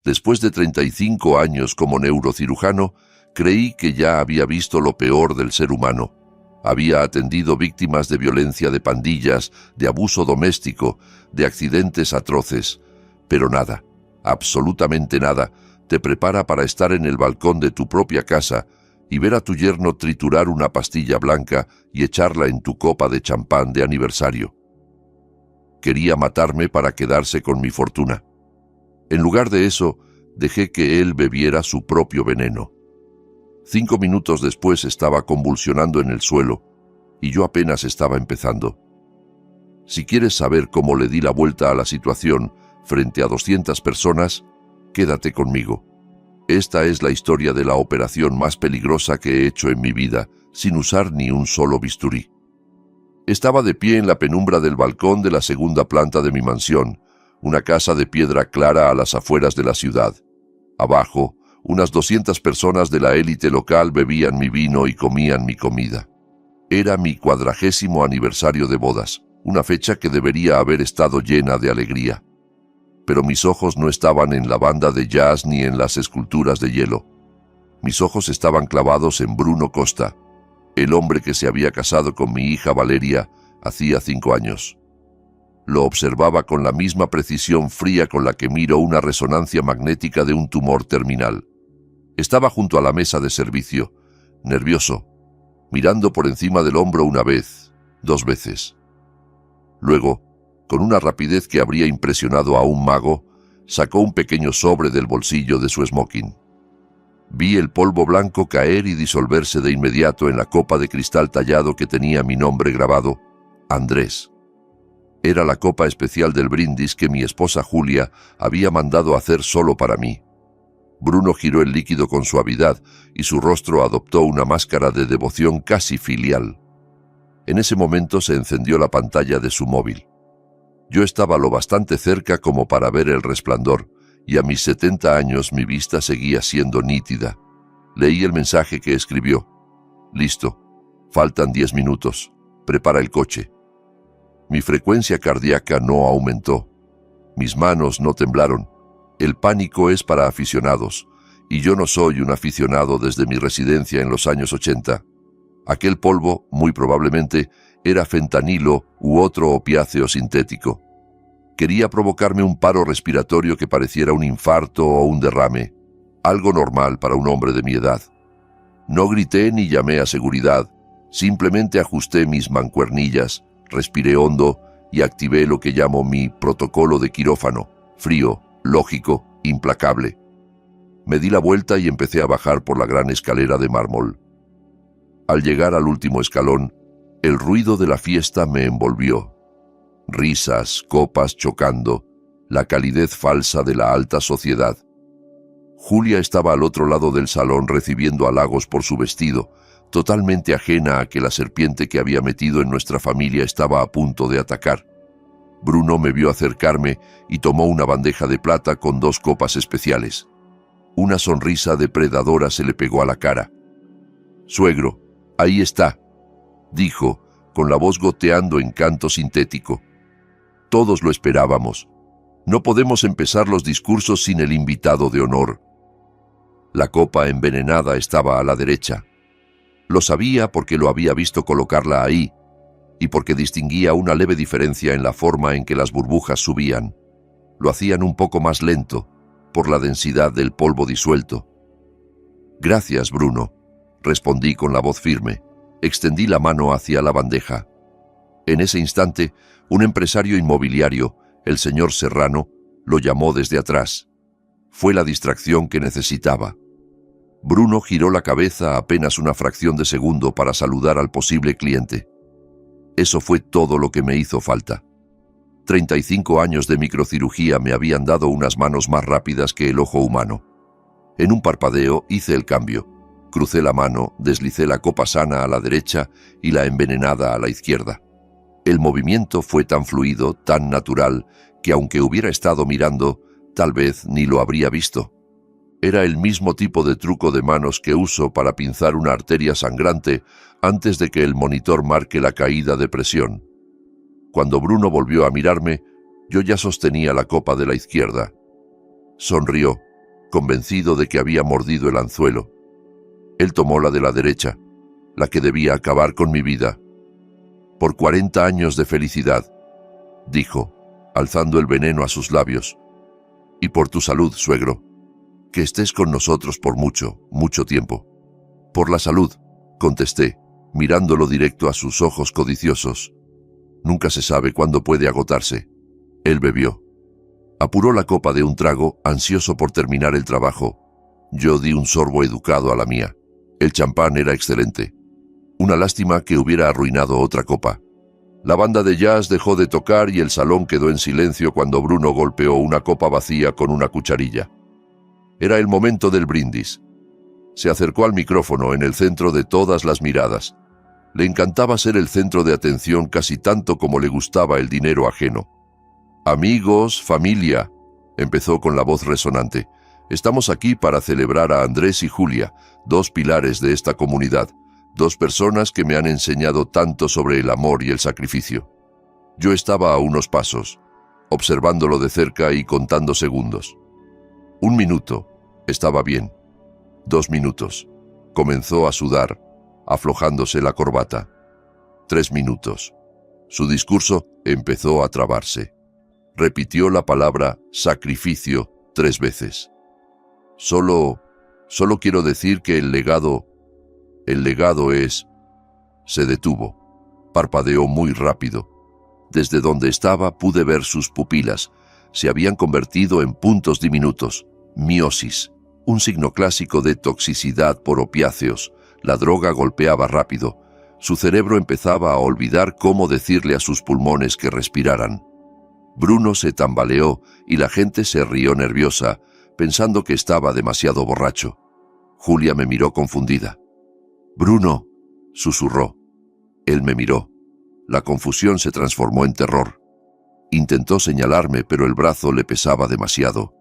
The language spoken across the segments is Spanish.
Después de 35 años como neurocirujano, creí que ya había visto lo peor del ser humano. Había atendido víctimas de violencia de pandillas, de abuso doméstico, de accidentes atroces. Pero nada, absolutamente nada, te prepara para estar en el balcón de tu propia casa y ver a tu yerno triturar una pastilla blanca y echarla en tu copa de champán de aniversario. Quería matarme para quedarse con mi fortuna. En lugar de eso, dejé que él bebiera su propio veneno. 5 minutos después estaba convulsionando en el suelo, y yo apenas estaba empezando. Si quieres saber cómo le di la vuelta a la situación frente a 200 personas, quédate conmigo. Esta es la historia de la operación más peligrosa que he hecho en mi vida, sin usar ni un solo bisturí. Estaba de pie en la penumbra del balcón de la segunda planta de mi mansión, una casa de piedra clara a las afueras de la ciudad. Abajo, unas 200 personas de la élite local bebían mi vino y comían mi comida. Era mi 40º aniversario de bodas, una fecha que debería haber estado llena de alegría. Pero mis ojos no estaban en la banda de jazz ni en las esculturas de hielo. Mis ojos estaban clavados en Bruno Costa, el hombre que se había casado con mi hija Valeria hacía 5 años. Lo observaba con la misma precisión fría con la que miro una resonancia magnética de un tumor terminal. Estaba junto a la mesa de servicio, nervioso, mirando por encima del hombro una vez, 2 veces. Luego, con una rapidez que habría impresionado a un mago, sacó un pequeño sobre del bolsillo de su smoking. Vi el polvo blanco caer y disolverse de inmediato en la copa de cristal tallado que tenía mi nombre grabado, Andrés. Era la copa especial del brindis que mi esposa Julia había mandado hacer solo para mí. Bruno giró el líquido con suavidad y su rostro adoptó una máscara de devoción casi filial. En ese momento se encendió la pantalla de su móvil. Yo estaba lo bastante cerca como para ver el resplandor, y a mis 70 años mi vista seguía siendo nítida. Leí el mensaje que escribió. Listo. Faltan 10 minutos. Prepara el coche. Mi frecuencia cardíaca no aumentó. Mis manos no temblaron. El pánico es para aficionados, y yo no soy un aficionado desde mi residencia en los años 80. Aquel polvo, muy probablemente, era fentanilo u otro opiáceo sintético. Quería provocarme un paro respiratorio que pareciera un infarto o un derrame, algo normal para un hombre de mi edad. No grité ni llamé a seguridad, simplemente ajusté mis mancuernillas, respiré hondo y activé lo que llamo mi protocolo de quirófano, frío, lógico, implacable. Me di la vuelta y empecé a bajar por la gran escalera de mármol. Al llegar al último escalón, el ruido de la fiesta me envolvió. Risas, copas chocando, la calidez falsa de la alta sociedad. Julia estaba al otro lado del salón recibiendo halagos por su vestido, totalmente ajena a que la serpiente que había metido en nuestra familia estaba a punto de atacar. Bruno me vio acercarme y tomó una bandeja de plata con 2 copas especiales. Una sonrisa depredadora se le pegó a la cara. «Suegro, ahí está», dijo, con la voz goteando en canto sintético. Todos lo esperábamos. No podemos empezar los discursos sin el invitado de honor. La copa envenenada estaba a la derecha. Lo sabía porque lo había visto colocarla ahí, y porque distinguía una leve diferencia en la forma en que las burbujas subían. Lo hacían un poco más lento, por la densidad del polvo disuelto. «Gracias, Bruno», respondí con la voz firme. Extendí la mano hacia la bandeja. En ese instante, un empresario inmobiliario, el señor Serrano, lo llamó desde atrás. Fue la distracción que necesitaba. Bruno giró la cabeza apenas una fracción de segundo para saludar al posible cliente. Eso fue todo lo que me hizo falta. 35 años de microcirugía me habían dado unas manos más rápidas que el ojo humano. En un parpadeo hice el cambio. Crucé la mano, deslicé la copa sana a la derecha y la envenenada a la izquierda. El movimiento fue tan fluido, tan natural, que aunque hubiera estado mirando, tal vez ni lo habría visto. Era el mismo tipo de truco de manos que uso para pinzar una arteria sangrante antes de que el monitor marque la caída de presión. Cuando Bruno volvió a mirarme, yo ya sostenía la copa de la izquierda. Sonrió, convencido de que había mordido el anzuelo. Él tomó la de la derecha, la que debía acabar con mi vida. Por 40 años de felicidad, dijo, alzando el veneno a sus labios. Y por tu salud, suegro. Que estés con nosotros por mucho, mucho tiempo. Por la salud, contesté, mirándolo directo a sus ojos codiciosos. Nunca se sabe cuándo puede agotarse. Él bebió. Apuró la copa de un trago, ansioso por terminar el trabajo. Yo di un sorbo educado a la mía. El champán era excelente. Una lástima que hubiera arruinado otra copa. La banda de jazz dejó de tocar y el salón quedó en silencio cuando Bruno golpeó una copa vacía con una cucharilla. Era el momento del brindis. Se acercó al micrófono en el centro de todas las miradas. Le encantaba ser el centro de atención casi tanto como le gustaba el dinero ajeno. Amigos, familia, empezó con la voz resonante. Estamos aquí para celebrar a Andrés y Julia, 2 pilares de esta comunidad, 2 personas que me han enseñado tanto sobre el amor y el sacrificio. Yo estaba a unos pasos, observándolo de cerca y contando segundos. 1 minuto, estaba bien. 2 minutos, comenzó a sudar, aflojándose la corbata. 3 minutos. Su discurso empezó a trabarse. Repitió la palabra sacrificio 3 veces. Solo quiero decir que el legado es... Se detuvo. Parpadeó muy rápido. Desde donde estaba pude ver sus pupilas. Se habían convertido en puntos diminutos. Miosis, un signo clásico de toxicidad por opiáceos. La droga golpeaba rápido. Su cerebro empezaba a olvidar cómo decirle a sus pulmones que respiraran. Bruno se tambaleó y la gente se rió nerviosa, pensando que estaba demasiado borracho. Julia me miró confundida. «Bruno», susurró. Él me miró. La confusión se transformó en terror. Intentó señalarme, pero el brazo le pesaba demasiado.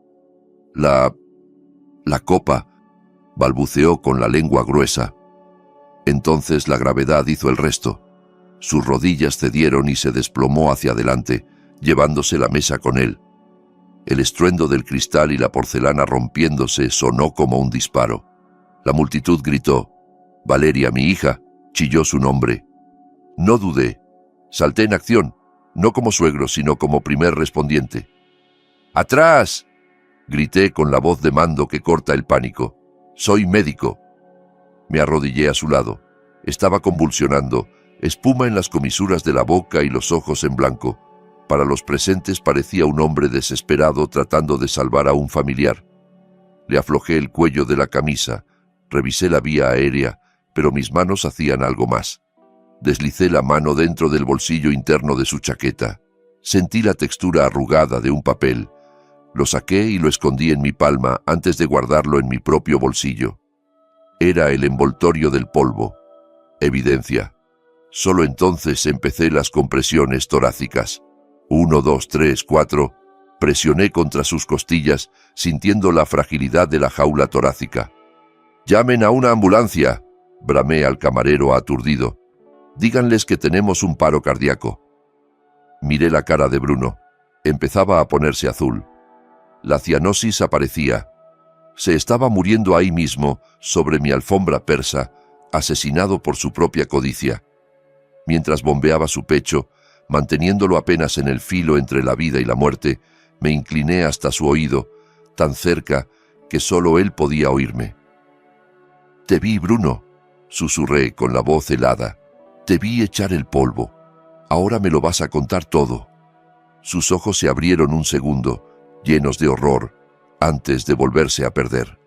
La copa», balbuceó con la lengua gruesa. Entonces la gravedad hizo el resto. Sus rodillas cedieron y se desplomó hacia adelante, llevándose la mesa con él. El estruendo del cristal y la porcelana rompiéndose sonó como un disparo. La multitud gritó. «Valeria, mi hija», chilló su nombre. No dudé. Salté en acción, no como suegro, sino como primer respondiente. «¡Atrás!», grité con la voz de mando que corta el pánico. «Soy médico». Me arrodillé a su lado. Estaba convulsionando, espuma en las comisuras de la boca y los ojos en blanco. Para los presentes parecía un hombre desesperado tratando de salvar a un familiar. Le aflojé el cuello de la camisa, revisé la vía aérea, pero mis manos hacían algo más. Deslicé la mano dentro del bolsillo interno de su chaqueta. Sentí la textura arrugada de un papel. Lo saqué y lo escondí en mi palma antes de guardarlo en mi propio bolsillo. Era el envoltorio del polvo. Evidencia. Solo entonces empecé las compresiones torácicas. 1, 2, 3, 4. Presioné contra sus costillas, sintiendo la fragilidad de la jaula torácica. «¡Llamen a una ambulancia!», bramé al camarero aturdido. «Díganles que tenemos un paro cardíaco». Miré la cara de Bruno. Empezaba a ponerse azul. La cianosis aparecía. Se estaba muriendo ahí mismo, sobre mi alfombra persa, asesinado por su propia codicia. Mientras bombeaba su pecho, manteniéndolo apenas en el filo entre la vida y la muerte, me incliné hasta su oído, tan cerca que solo él podía oírme. «Te vi, Bruno», susurré con la voz helada. «Te vi echar el polvo. Ahora me lo vas a contar todo». Sus ojos se abrieron un segundo, llenos de horror, antes de volverse a perder.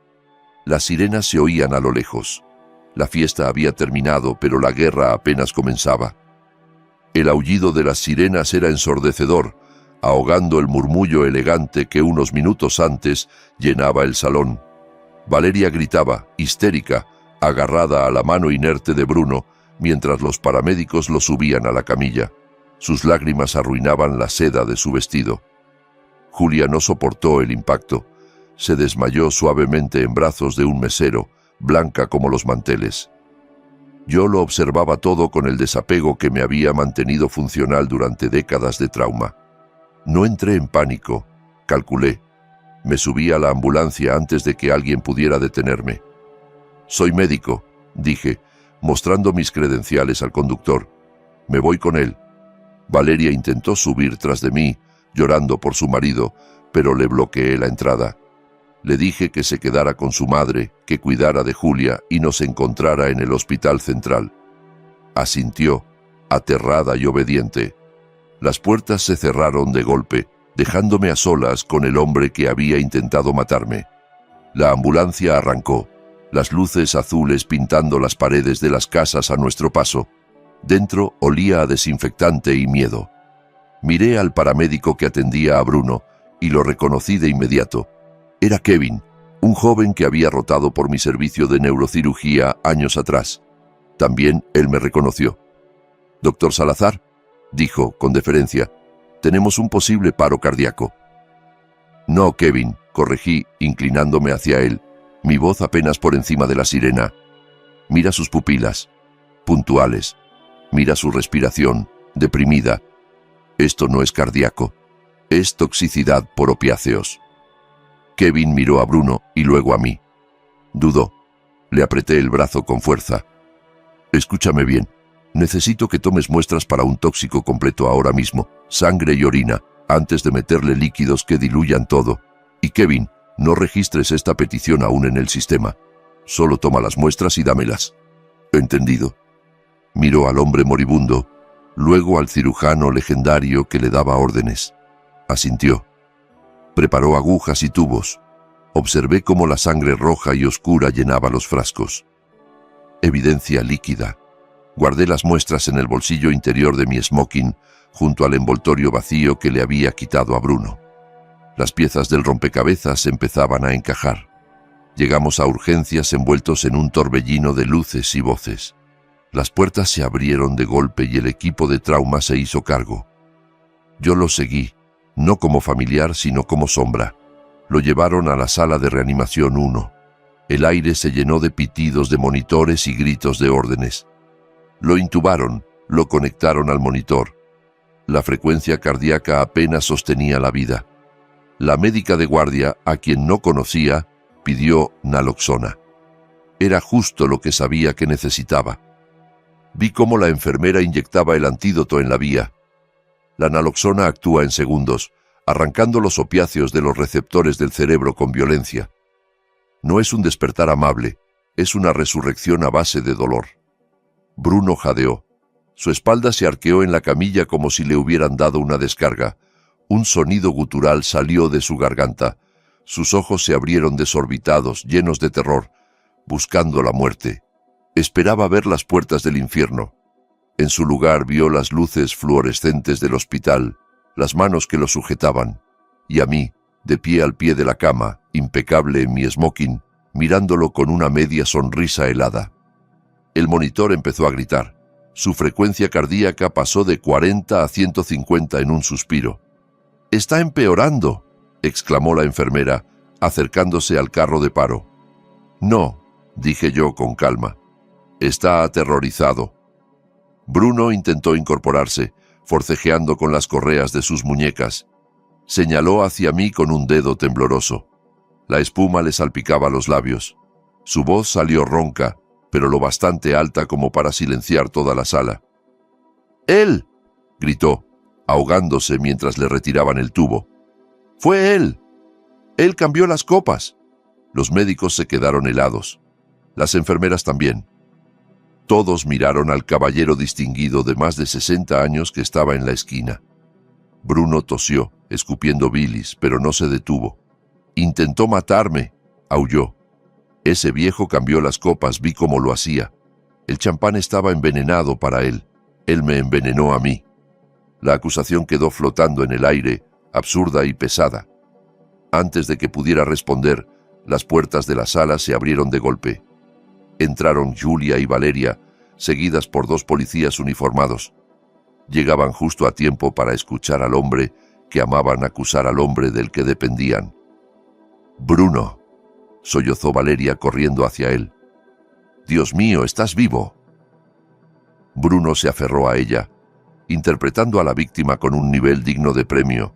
Las sirenas se oían a lo lejos. La fiesta había terminado, pero la guerra apenas comenzaba. El aullido de las sirenas era ensordecedor, ahogando el murmullo elegante que unos minutos antes llenaba el salón. Valeria gritaba, histérica, agarrada a la mano inerte de Bruno, mientras los paramédicos lo subían a la camilla. Sus lágrimas arruinaban la seda de su vestido. Julia no soportó el impacto. Se desmayó suavemente en brazos de un mesero, blanca como los manteles. Yo lo observaba todo con el desapego que me había mantenido funcional durante décadas de trauma. No entré en pánico, calculé. Me subí a la ambulancia antes de que alguien pudiera detenerme. «Soy médico», dije, mostrando mis credenciales al conductor. «Me voy con él». Valeria intentó subir tras de mí, llorando por su marido, pero le bloqueé la entrada. Le dije que se quedara con su madre, que cuidara de Julia y nos encontrara en el hospital central. Asintió, aterrada y obediente. Las puertas se cerraron de golpe, dejándome a solas con el hombre que había intentado matarme. La ambulancia arrancó, las luces azules pintando las paredes de las casas a nuestro paso. Dentro olía a desinfectante y miedo. Miré al paramédico que atendía a Bruno y lo reconocí de inmediato. Era Kevin, un joven que había rotado por mi servicio de neurocirugía años atrás. También él me reconoció. «Doctor Salazar», dijo con deferencia, «tenemos un posible paro cardíaco». «No, Kevin», corregí, inclinándome hacia él, mi voz apenas por encima de la sirena. «Mira sus pupilas, puntuales. Mira su respiración, deprimida. Esto no es cardíaco, es toxicidad por opiáceos». Kevin miró a Bruno y luego a mí. Dudó. Le apreté el brazo con fuerza. «Escúchame bien. Necesito que tomes muestras para un tóxico completo ahora mismo, sangre y orina, antes de meterle líquidos que diluyan todo. Y Kevin, no registres esta petición aún en el sistema. Solo toma las muestras y dámelas». «Entendido». Miró al hombre moribundo, luego al cirujano legendario que le daba órdenes. Asintió. Preparó agujas y tubos. Observé cómo la sangre roja y oscura llenaba los frascos. Evidencia líquida. Guardé las muestras en el bolsillo interior de mi smoking, junto al envoltorio vacío que le había quitado a Bruno. Las piezas del rompecabezas empezaban a encajar. Llegamos a urgencias envueltos en un torbellino de luces y voces. Las puertas se abrieron de golpe y el equipo de trauma se hizo cargo. Yo lo seguí, no como familiar sino como sombra. Lo llevaron a la sala de reanimación 1. El aire se llenó de pitidos de monitores y gritos de órdenes. Lo intubaron, lo conectaron al monitor. La frecuencia cardíaca apenas sostenía la vida. La médica de guardia, a quien no conocía, pidió naloxona. Era justo lo que sabía que necesitaba. Vi cómo la enfermera inyectaba el antídoto en la vía. La naloxona actúa en segundos, arrancando los opiáceos de los receptores del cerebro con violencia. No es un despertar amable, es una resurrección a base de dolor. Bruno jadeó. Su espalda se arqueó en la camilla como si le hubieran dado una descarga. Un sonido gutural salió de su garganta. Sus ojos se abrieron desorbitados, llenos de terror, buscando la muerte. Esperaba ver las puertas del infierno. En su lugar vio las luces fluorescentes del hospital, las manos que lo sujetaban, y a mí, de pie al pie de la cama, impecable en mi smoking, mirándolo con una media sonrisa helada. El monitor empezó a gritar. Su frecuencia cardíaca pasó de 40 a 150 en un suspiro. «¡Está empeorando!», exclamó la enfermera, acercándose al carro de paro. «No», dije yo con calma. «Está aterrorizado». Bruno intentó incorporarse, forcejeando con las correas de sus muñecas. Señaló hacia mí con un dedo tembloroso. La espuma le salpicaba los labios. Su voz salió ronca, pero lo bastante alta como para silenciar toda la sala. «¡Él!», gritó, ahogándose mientras le retiraban el tubo. «¡Fue él! Él cambió las copas». Los médicos se quedaron helados. Las enfermeras también. Todos miraron al caballero distinguido de más de 60 años que estaba en la esquina. Bruno tosió, escupiendo bilis, pero no se detuvo. «Intentó matarme», aulló. «Ese viejo cambió las copas, vi cómo lo hacía. El champán estaba envenenado para él. Él me envenenó a mí». La acusación quedó flotando en el aire, absurda y pesada. Antes de que pudiera responder, las puertas de la sala se abrieron de golpe. Entraron Julia y Valeria, seguidas por 2 policías uniformados. Llegaban justo a tiempo para escuchar al hombre que amaban acusar al hombre del que dependían. «Bruno», sollozó Valeria corriendo hacia él. «Dios mío, estás vivo». Bruno se aferró a ella, interpretando a la víctima con un nivel digno de premio.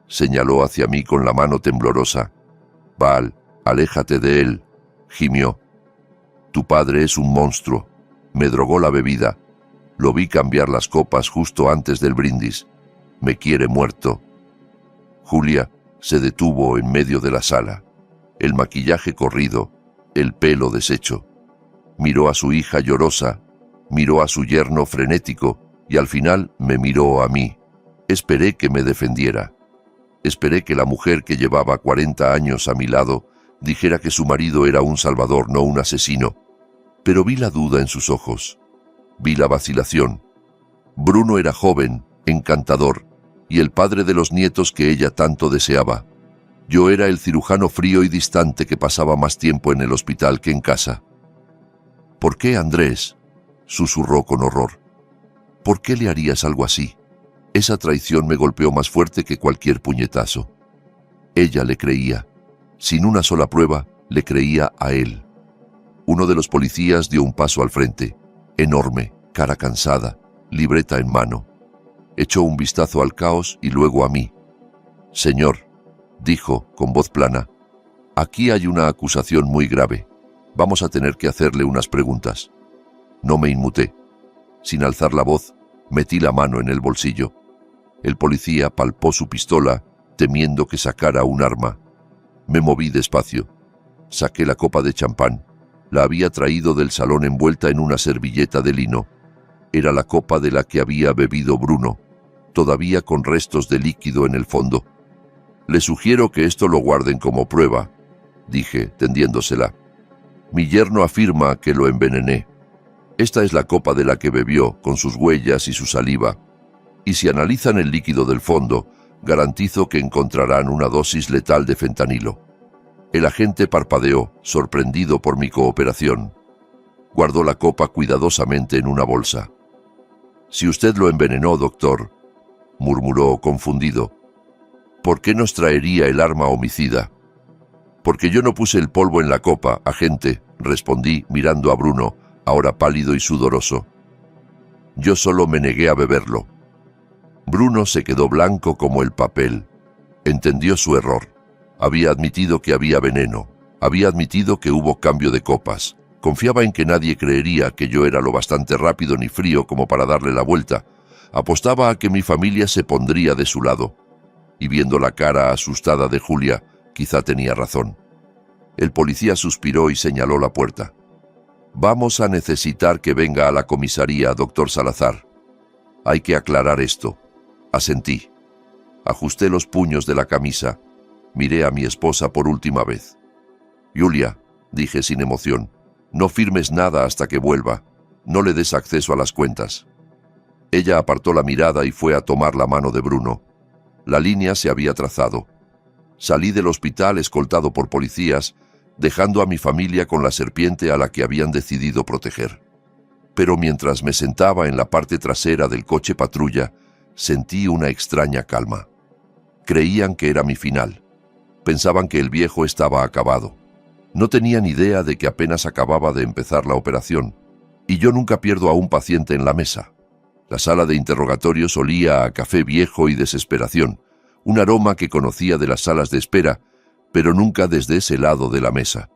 Señaló hacia mí con la mano temblorosa. Val, aléjate de él, gimió. Tu padre es un monstruo. Me drogó la bebida. Lo vi cambiar las copas justo antes del brindis. Me quiere muerto. Julia se detuvo en medio de la sala, el maquillaje corrido, el pelo deshecho. Miró a su hija llorosa, miró a su yerno frenético y al final me miró a mí. Esperé que me defendiera. Esperé que la mujer que llevaba 40 años a mi lado dijera que su marido era un salvador, no un asesino. Pero vi la duda en sus ojos. Vi la vacilación. Bruno era joven, encantador, y el padre de los nietos que ella tanto deseaba. Yo era el cirujano frío y distante que pasaba más tiempo en el hospital que en casa. ¿Por qué, Andrés?, susurró con horror. ¿Por qué le harías algo así? Esa traición me golpeó más fuerte que cualquier puñetazo. Ella le creía. Sin una sola prueba, le creía a él. Uno de los policías dio un paso al frente, enorme, cara cansada, libreta en mano. Echó un vistazo al caos y luego a mí. Señor, dijo con voz plana, aquí hay una acusación muy grave. Vamos a tener que hacerle unas preguntas. No me inmuté. Sin alzar la voz, metí la mano en el bolsillo. El policía palpó su pistola, temiendo que sacara un arma. Me moví despacio. Saqué la copa de champán. La había traído del salón envuelta en una servilleta de lino. Era la copa de la que había bebido Bruno, todavía con restos de líquido en el fondo. Le sugiero que esto lo guarden como prueba, dije, tendiéndosela. Mi yerno afirma que lo envenené. Esta es la copa de la que bebió, con sus huellas y su saliva. Y si analizan el líquido del fondo, garantizo que encontrarán una dosis letal de fentanilo. El agente parpadeó, sorprendido por mi cooperación. Guardó la copa cuidadosamente en una bolsa. Si usted lo envenenó, doctor, murmuró confundido, ¿por qué nos traería el arma homicida? Porque yo no puse el polvo en la copa, agente, respondí mirando a Bruno, ahora pálido y sudoroso. Yo solo me negué a beberlo. Bruno se quedó blanco como el papel. Entendió su error. Había admitido que había veneno. Había admitido que hubo cambio de copas. Confiaba en que nadie creería que yo era lo bastante rápido ni frío como para darle la vuelta. Apostaba a que mi familia se pondría de su lado. Y viendo la cara asustada de Julia, quizá tenía razón. El policía suspiró y señaló la puerta. Vamos a necesitar que venga a la comisaría, doctor Salazar. Hay que aclarar esto. Asentí. Ajusté los puños de la camisa. Miré a mi esposa por última vez. Julia, dije sin emoción, no firmes nada hasta que vuelva. No le des acceso a las cuentas. Ella apartó la mirada y fue a tomar la mano de Bruno. La línea se había trazado. Salí del hospital escoltado por policías, dejando a mi familia con la serpiente a la que habían decidido proteger. Pero mientras me sentaba en la parte trasera del coche patrulla, sentí una extraña calma. Creían que era mi final. Pensaban que el viejo estaba acabado. No tenían idea de que apenas acababa de empezar la operación, y yo nunca pierdo a un paciente en la mesa. La sala de interrogatorios olía a café viejo y desesperación, un aroma que conocía de las salas de espera, pero nunca desde ese lado de la mesa.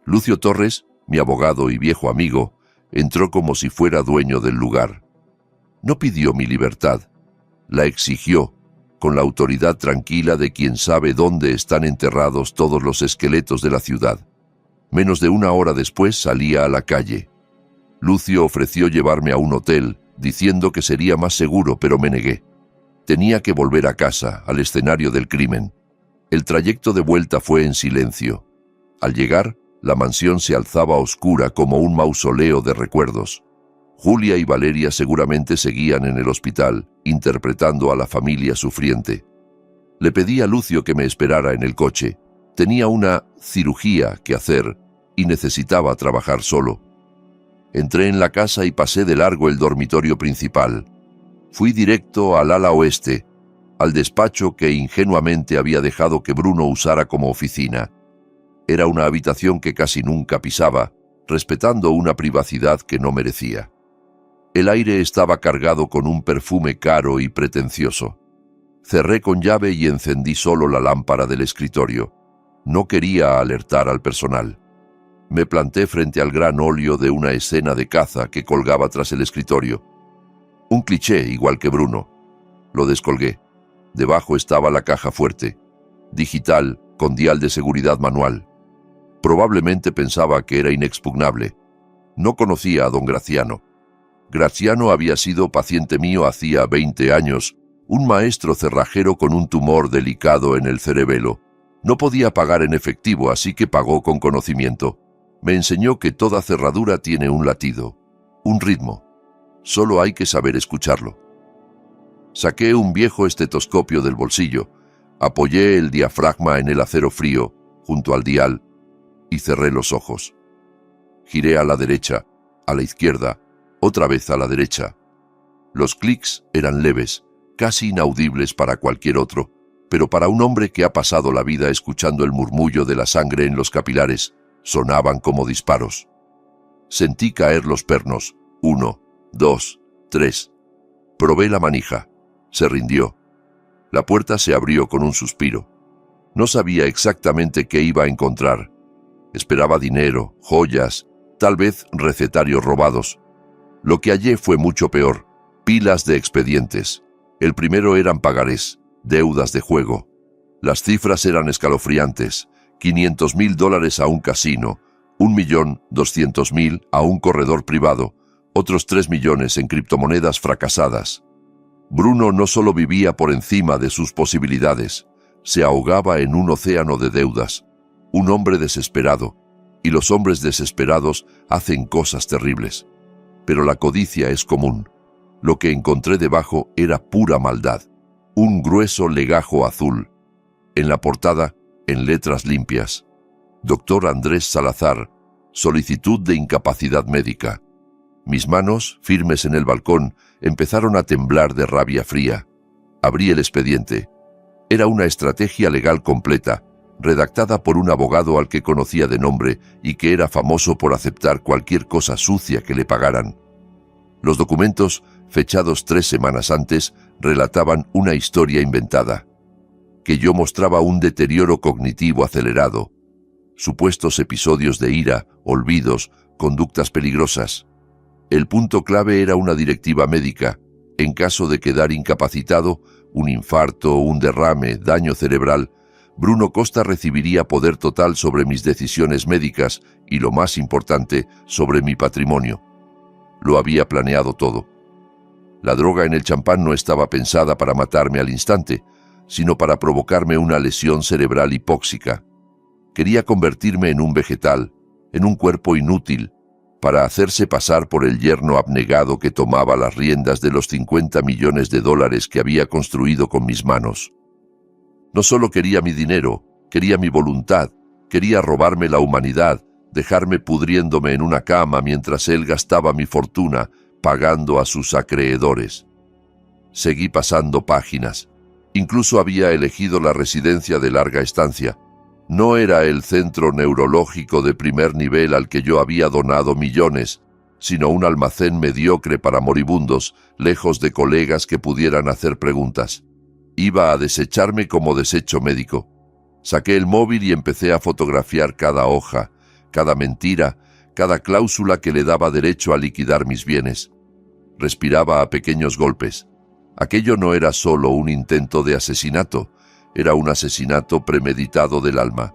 Lucio Torres, mi abogado y viejo amigo, entró como si fuera dueño del lugar. No pidió mi libertad, la exigió, con la autoridad tranquila de quien sabe dónde están enterrados todos los esqueletos de la ciudad. Menos de una hora después salía a la calle. Lucio ofreció llevarme a un hotel, diciendo que sería más seguro, pero me negué. Tenía que volver a casa, al escenario del crimen. El trayecto de vuelta fue en silencio. Al llegar, la mansión se alzaba oscura como un mausoleo de recuerdos. Julia y Valeria seguramente seguían en el hospital, interpretando a la familia sufriente. Le pedí a Lucio que me esperara en el coche. Tenía una cirugía que hacer y necesitaba trabajar solo. Entré en la casa y pasé de largo el dormitorio principal. Fui directo al ala oeste, al despacho que ingenuamente había dejado que Bruno usara como oficina. Era una habitación que casi nunca pisaba, respetando una privacidad que no merecía. El aire estaba cargado con un perfume caro y pretencioso. Cerré con llave y encendí solo la lámpara del escritorio. No quería alertar al personal. Me planté frente al gran óleo de una escena de caza que colgaba tras el escritorio. Un cliché igual que Bruno. Lo descolgué. Debajo estaba la caja fuerte, digital, con dial de seguridad manual. Probablemente pensaba que era inexpugnable. No conocía a don Graciano. Graciano había sido paciente mío hacía 20 años, un maestro cerrajero con un tumor delicado en el cerebelo. No podía pagar en efectivo, así que pagó con conocimiento. Me enseñó que toda cerradura tiene un latido, un ritmo. Solo hay que saber escucharlo. Saqué un viejo estetoscopio del bolsillo, apoyé el diafragma en el acero frío, junto al dial, y cerré los ojos. Giré a la derecha, a la izquierda, otra vez a la derecha. Los clics eran leves, casi inaudibles para cualquier otro, pero para un hombre que ha pasado la vida escuchando el murmullo de la sangre en los capilares, sonaban como disparos. Sentí caer los pernos. 1, 2, 3. Probé la manija. Se rindió. La puerta se abrió con un suspiro. No sabía exactamente qué iba a encontrar. Esperaba dinero, joyas, tal vez recetarios robados. Lo que hallé fue mucho peor. Pilas de expedientes. El primero eran pagarés, deudas de juego. Las cifras eran escalofriantes. $500,000 a un casino, 1.200.000 a un corredor privado, otros 3 millones en criptomonedas fracasadas. Bruno no solo vivía por encima de sus posibilidades, se ahogaba en un océano de deudas. Un hombre desesperado, y los hombres desesperados hacen cosas terribles. Pero la codicia es común. Lo que encontré debajo era pura maldad. Un grueso legajo azul. En la portada, en letras limpias: Dr. Andrés Salazar, solicitud de incapacidad médica. Mis manos, firmes en el balcón, empezaron a temblar de rabia fría. Abrí el expediente. Era una estrategia legal completa, redactada por un abogado al que conocía de nombre y que era famoso por aceptar cualquier cosa sucia que le pagaran. Los documentos, fechados 3 semanas antes, relataban una historia inventada. Que yo mostraba un deterioro cognitivo acelerado, supuestos episodios de ira, olvidos, conductas peligrosas. El punto clave era una directiva médica. En caso de quedar incapacitado, un infarto, un derrame, daño cerebral, Bruno Costa recibiría poder total sobre mis decisiones médicas y, lo más importante, sobre mi patrimonio. Lo había planeado todo. La droga en el champán no estaba pensada para matarme al instante, sino para provocarme una lesión cerebral hipóxica. Quería convertirme en un vegetal, en un cuerpo inútil, para hacerse pasar por el yerno abnegado que tomaba las riendas de los $50 millones que había construido con mis manos. No solo quería mi dinero, quería mi voluntad, quería robarme la humanidad, dejarme pudriéndome en una cama mientras él gastaba mi fortuna pagando a sus acreedores. Seguí pasando páginas. Incluso había elegido la residencia de larga estancia. No era el centro neurológico de primer nivel al que yo había donado millones, sino un almacén mediocre para moribundos, lejos de colegas que pudieran hacer preguntas. Iba a desecharme como desecho médico. Saqué el móvil y empecé a fotografiar cada hoja, cada mentira, cada cláusula que le daba derecho a liquidar mis bienes. Respiraba a pequeños golpes. Aquello no era solo un intento de asesinato, era un asesinato premeditado del alma.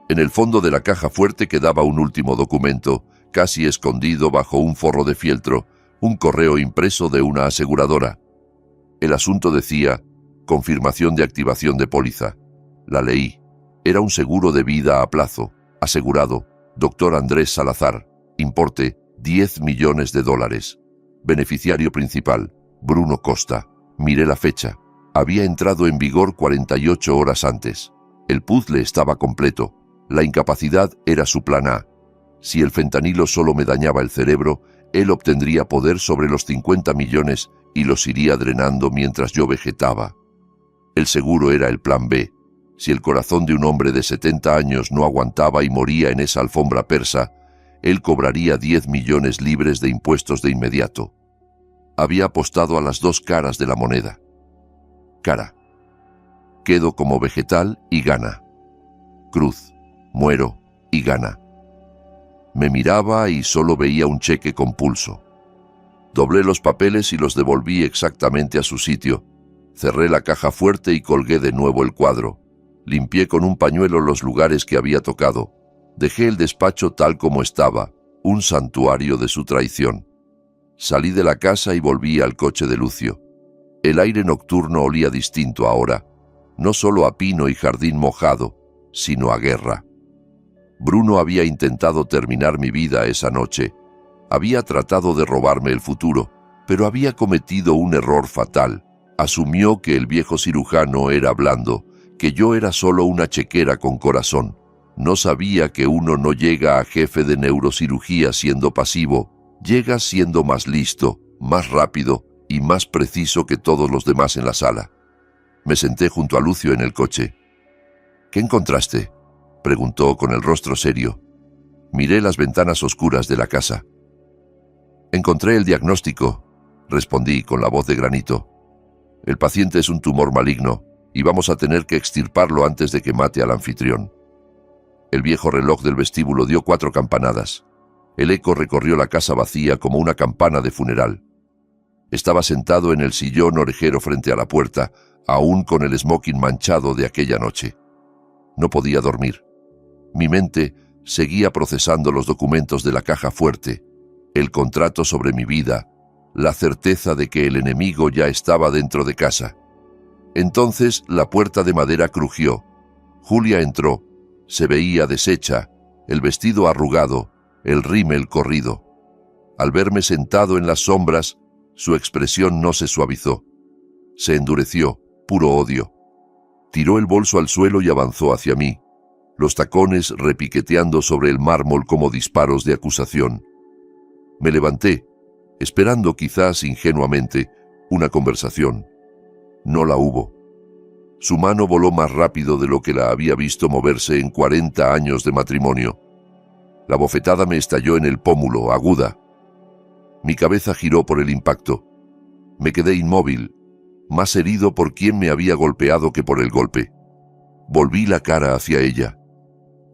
En el fondo de la caja fuerte quedaba un último documento, casi escondido bajo un forro de fieltro, un correo impreso de una aseguradora. El asunto decía: confirmación de activación de póliza. La leí. Era un seguro de vida a plazo, asegurado, Dr. Andrés Salazar, importe $10 millones. Beneficiario principal, Bruno Costa. Miré la fecha. Había entrado en vigor 48 horas antes. El puzzle estaba completo. La incapacidad era su plan A. Si el fentanilo solo me dañaba el cerebro, él obtendría poder sobre los 50 millones y los iría drenando mientras yo vegetaba. El seguro era el plan B. Si el corazón de un hombre de 70 años no aguantaba y moría en esa alfombra persa, él cobraría 10 millones libres de impuestos de inmediato. Había apostado a las dos caras de la moneda. Cara. Quedo como vegetal y gana. cruz, muero y gana. Me miraba y solo veía un cheque con pulso. Doblé los papeles y los devolví exactamente a su sitio. Cerré la caja fuerte y colgué de nuevo el cuadro. Limpié con un pañuelo los lugares que había tocado. Dejé el despacho tal como estaba, un santuario de su traición. Salí de la casa y volví al coche de Lucio. El aire nocturno olía distinto ahora, no solo a pino y jardín mojado, sino a guerra. Bruno había intentado terminar mi vida esa noche. Había tratado de robarme el futuro, pero había cometido un error fatal. Asumió que el viejo cirujano era blando, que yo era solo una chequera con corazón. No sabía que uno no llega a jefe de neurocirugía siendo pasivo, llega siendo más listo, más rápido y más preciso que todos los demás en la sala. Me senté junto a Lucio en el coche. «¿Qué encontraste?», preguntó con el rostro serio. Miré las ventanas oscuras de la casa. «Encontré el diagnóstico», respondí con la voz de granito. «El paciente es un tumor maligno y vamos a tener que extirparlo antes de que mate al anfitrión». El viejo reloj del vestíbulo dio 4 campanadas. El eco recorrió la casa vacía como una campana de funeral. Estaba sentado en el sillón orejero frente a la puerta, aún con el smoking manchado de aquella noche. No podía dormir. Mi mente seguía procesando los documentos de la caja fuerte, el contrato sobre mi vida, la certeza de que el enemigo ya estaba dentro de casa. Entonces la puerta de madera crujió. Julia entró. Se veía deshecha, el vestido arrugado, el rímel corrido. Al verme sentado en las sombras, su expresión no se suavizó. Se endureció, puro odio. Tiró el bolso al suelo y avanzó hacia mí, los tacones repiqueteando sobre el mármol como disparos de acusación. Me levanté, esperando quizás ingenuamente una conversación. No la hubo. Su mano voló más rápido de lo que la había visto moverse en 40 años de matrimonio. La bofetada me estalló en el pómulo, aguda. Mi cabeza giró por el impacto. Me quedé inmóvil, más herido por quien me había golpeado que por el golpe. Volví la cara hacia ella.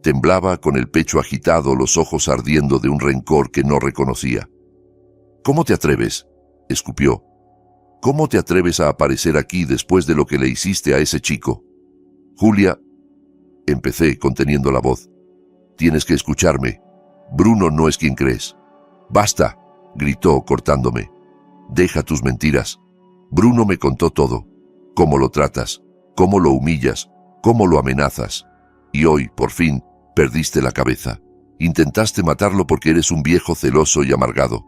Temblaba con el pecho agitado, los ojos ardiendo de un rencor que no reconocía. «¿Cómo te atreves?», escupió. «¿Cómo te atreves a aparecer aquí después de lo que le hiciste a ese chico?». «Julia», empecé conteniendo la voz. «Tienes que escucharme. Bruno no es quien crees». «Basta», gritó cortándome. «Deja tus mentiras. Bruno me contó todo. Cómo lo tratas, cómo lo humillas, cómo lo amenazas. Y hoy, por fin, perdiste la cabeza. Intentaste matarlo porque eres un viejo celoso y amargado».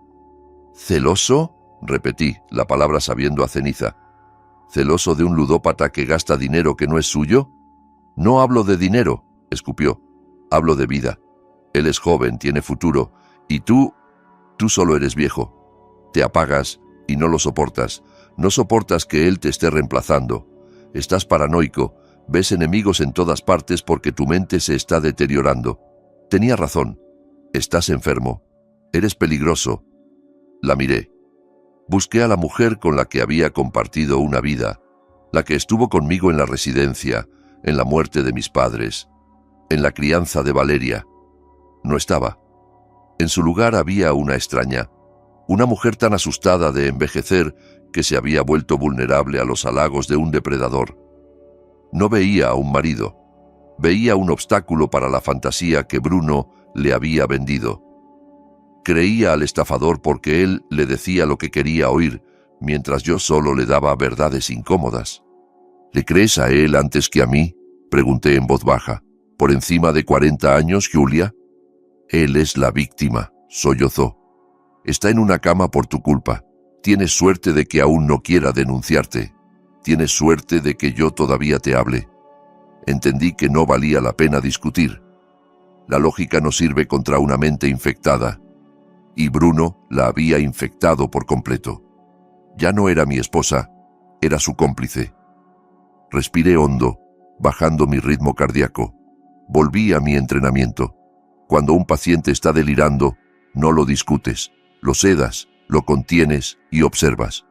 «¿Celoso?», repetí, la palabra sabiendo a ceniza. «¿Celoso de un ludópata que gasta dinero que no es suyo?». «No hablo de dinero», escupió. «Hablo de vida. Él es joven, tiene futuro, y tú solo eres viejo. Te apagas y no lo soportas. No soportas que él te esté reemplazando. Estás paranoico, ves enemigos en todas partes porque tu mente se está deteriorando. Tenía razón. Estás enfermo. Eres peligroso». La miré. Busqué a la mujer con la que había compartido una vida, la que estuvo conmigo en la residencia, en la muerte de mis padres, en la crianza de Valeria. No estaba. En su lugar había una extraña, una mujer tan asustada de envejecer que se había vuelto vulnerable a los halagos de un depredador. No veía a un marido, veía un obstáculo para la fantasía que Bruno le había vendido. Creía al estafador porque él le decía lo que quería oír, mientras yo solo le daba verdades incómodas. «¿Le crees a él antes que a mí?», pregunté en voz baja. «¿Por encima de 40 años, Julia?». «Él es la víctima», sollozó. «Está en una cama por tu culpa. Tienes suerte de que aún no quiera denunciarte. Tienes suerte de que yo todavía te hable». Entendí que no valía la pena discutir. La lógica no sirve contra una mente infectada. Y Bruno la había infectado por completo. Ya no era mi esposa, era su cómplice. Respiré hondo, bajando mi ritmo cardíaco. Volví a mi entrenamiento. Cuando un paciente está delirando, no lo discutes, lo sedas, lo contienes y observas.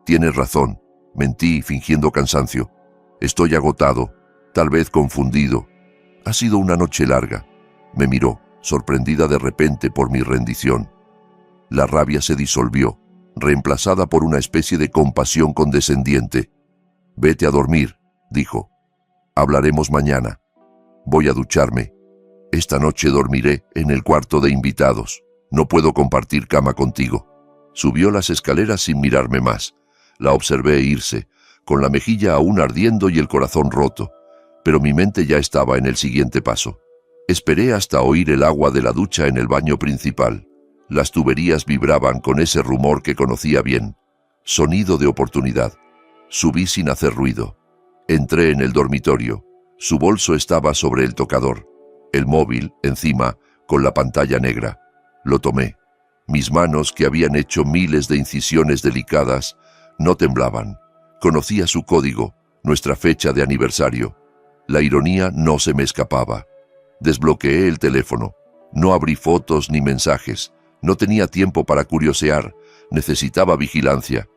«Tienes razón», mentí fingiendo cansancio. «Estoy agotado, tal vez confundido. Ha sido una noche larga. Me miró, sorprendida de repente por mi rendición. La rabia se disolvió, reemplazada por una especie de compasión condescendiente. «Vete a dormir», dijo. «Hablaremos mañana. Voy a ducharme. Esta noche dormiré en el cuarto de invitados. No puedo compartir cama contigo». Subió las escaleras sin mirarme más. La observé irse, con la mejilla aún ardiendo y el corazón roto, pero mi mente ya estaba en el siguiente paso. Esperé hasta oír el agua de la ducha en el baño principal. Las tuberías vibraban con ese rumor que conocía bien. Sonido de oportunidad. Subí sin hacer ruido. Entré en el dormitorio. Su bolso estaba sobre el tocador. El móvil, encima, con la pantalla negra. Lo tomé. Mis manos, que habían hecho miles de incisiones delicadas, no temblaban. Conocía su código, nuestra fecha de aniversario. La ironía no se me escapaba. Desbloqueé el teléfono. No abrí fotos ni mensajes. No tenía tiempo para curiosear. Necesitaba vigilancia.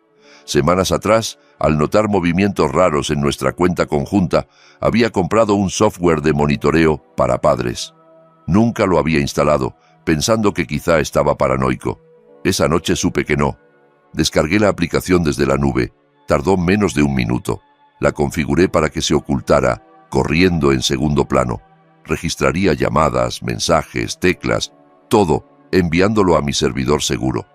Semanas atrás, al notar movimientos raros en nuestra cuenta conjunta, había comprado un software de monitoreo para padres. Nunca lo había instalado, pensando que quizá estaba paranoico. Esa noche supe que no. Descargué la aplicación desde la nube. Tardó menos de un minuto. La configuré para que se ocultara, corriendo en segundo plano. Registraría llamadas, mensajes, teclas, todo, enviándolo a mi servidor seguro.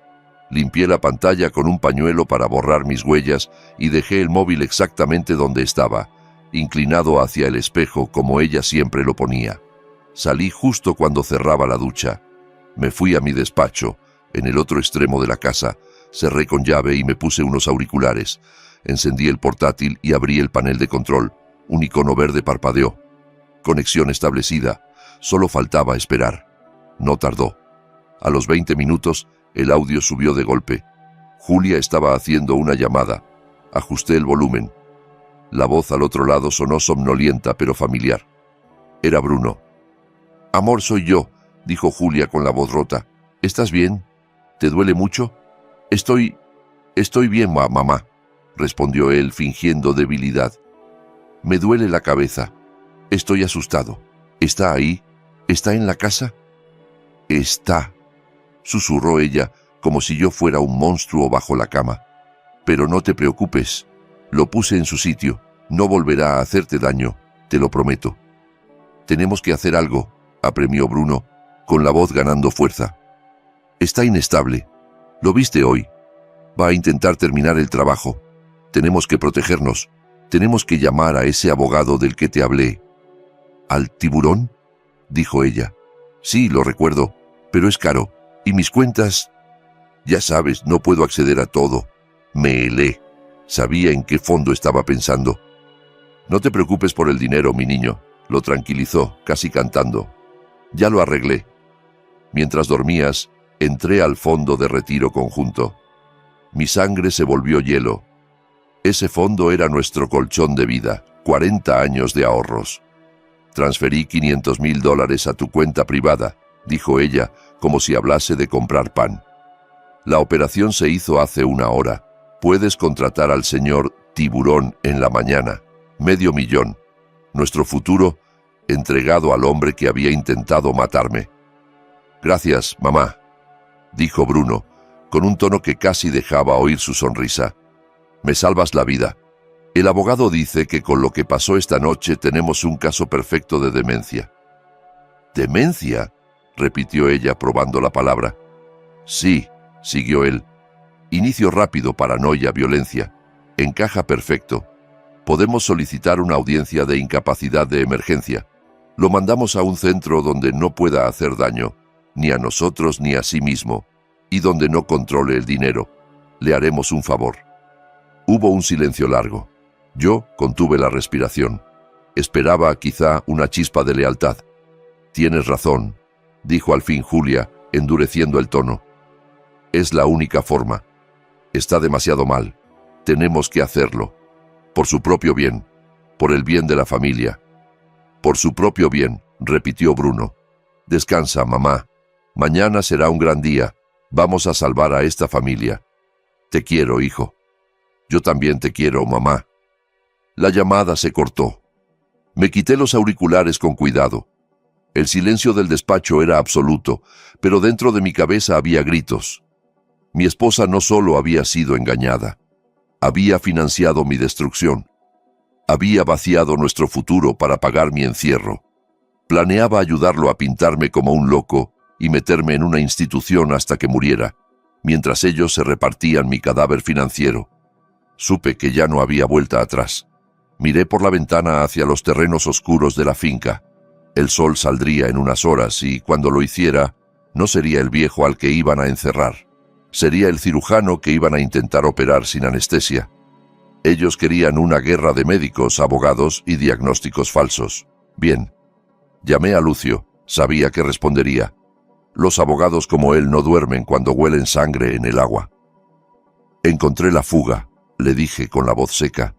Limpié la pantalla con un pañuelo para borrar mis huellas y dejé el móvil exactamente donde estaba, inclinado hacia el espejo como ella siempre lo ponía. Salí justo cuando cerraba la ducha. Me fui a mi despacho, en el otro extremo de la casa, cerré con llave y me puse unos auriculares. Encendí el portátil y abrí el panel de control. Un icono verde parpadeó. Conexión establecida. Solo faltaba esperar. No tardó. A los 20 minutos, el audio subió de golpe. Julia estaba haciendo una llamada. Ajusté el volumen. La voz al otro lado sonó somnolienta pero familiar. Era Bruno. «Amor, soy yo», dijo Julia con la voz rota. «¿Estás bien? ¿Te duele mucho?» Estoy bien, mamá», respondió él fingiendo debilidad. «Me duele la cabeza. Estoy asustado. ¿Está ahí? ¿Está en la casa?» «Está», susurró ella, como si yo fuera un monstruo bajo la cama. «Pero no te preocupes. Lo puse en su sitio. No volverá a hacerte daño, te lo prometo». «Tenemos que hacer algo», apremió Bruno, con la voz ganando fuerza. «Está inestable. Lo viste hoy. Va a intentar terminar el trabajo. Tenemos que protegernos. Tenemos que llamar a ese abogado del que te hablé». «¿Al tiburón?», dijo ella. «Sí, lo recuerdo, pero es caro. Y mis cuentas...». «Ya sabes, no puedo acceder a todo». Me helé. Sabía en qué fondo estaba pensando. «No te preocupes por el dinero, mi niño», lo tranquilizó, casi cantando. «Ya lo arreglé». Mientras dormías, entré al fondo de retiro conjunto. Mi sangre se volvió hielo. Ese fondo era nuestro colchón de vida, 40 años de ahorros. «Transferí $500,000 a tu cuenta privada», dijo ella, como si hablase de comprar pan. «La operación se hizo hace una hora. Puedes contratar al señor Tiburón en la mañana. $500,000. Nuestro futuro entregado al hombre que había intentado matarme». «Gracias, mamá», dijo Bruno, con un tono que casi dejaba oír su sonrisa. «Me salvas la vida. El abogado dice que con lo que pasó esta noche tenemos un caso perfecto de demencia». «¿Demencia?», repitió ella probando la palabra. «Sí», siguió él. «Inicio rápido, paranoia, violencia. Encaja perfecto. Podemos solicitar una audiencia de incapacidad de emergencia. Lo mandamos a un centro donde no pueda hacer daño, ni a nosotros ni a sí mismo, y donde no controle el dinero. Le haremos un favor». Hubo un silencio largo. Yo contuve la respiración. Esperaba quizá una chispa de lealtad. «Tienes razón», dijo al fin Julia, endureciendo el tono. «Es la única forma. Está demasiado mal. Tenemos que hacerlo. Por su propio bien. Por el bien de la familia». «Por su propio bien», repitió Bruno. «Descansa, mamá. Mañana será un gran día. Vamos a salvar a esta familia. Te quiero, hijo». «Yo también te quiero, mamá». La llamada se cortó. Me quité los auriculares con cuidado. El silencio del despacho era absoluto, pero dentro de mi cabeza había gritos. Mi esposa no solo había sido engañada, había financiado mi destrucción. Había vaciado nuestro futuro para pagar mi encierro. Planeaba ayudarlo a pintarme como un loco y meterme en una institución hasta que muriera, mientras ellos se repartían mi cadáver financiero. Supe que ya no había vuelta atrás. Miré por la ventana hacia los terrenos oscuros de la finca. El sol saldría en unas horas y, cuando lo hiciera, no sería el viejo al que iban a encerrar. Sería el cirujano que iban a intentar operar sin anestesia. Ellos querían una guerra de médicos, abogados y diagnósticos falsos. Bien. Llamé a Lucio. Sabía que respondería. Los abogados como él no duermen cuando huelen sangre en el agua. Encontré la fuga, le dije con la voz seca.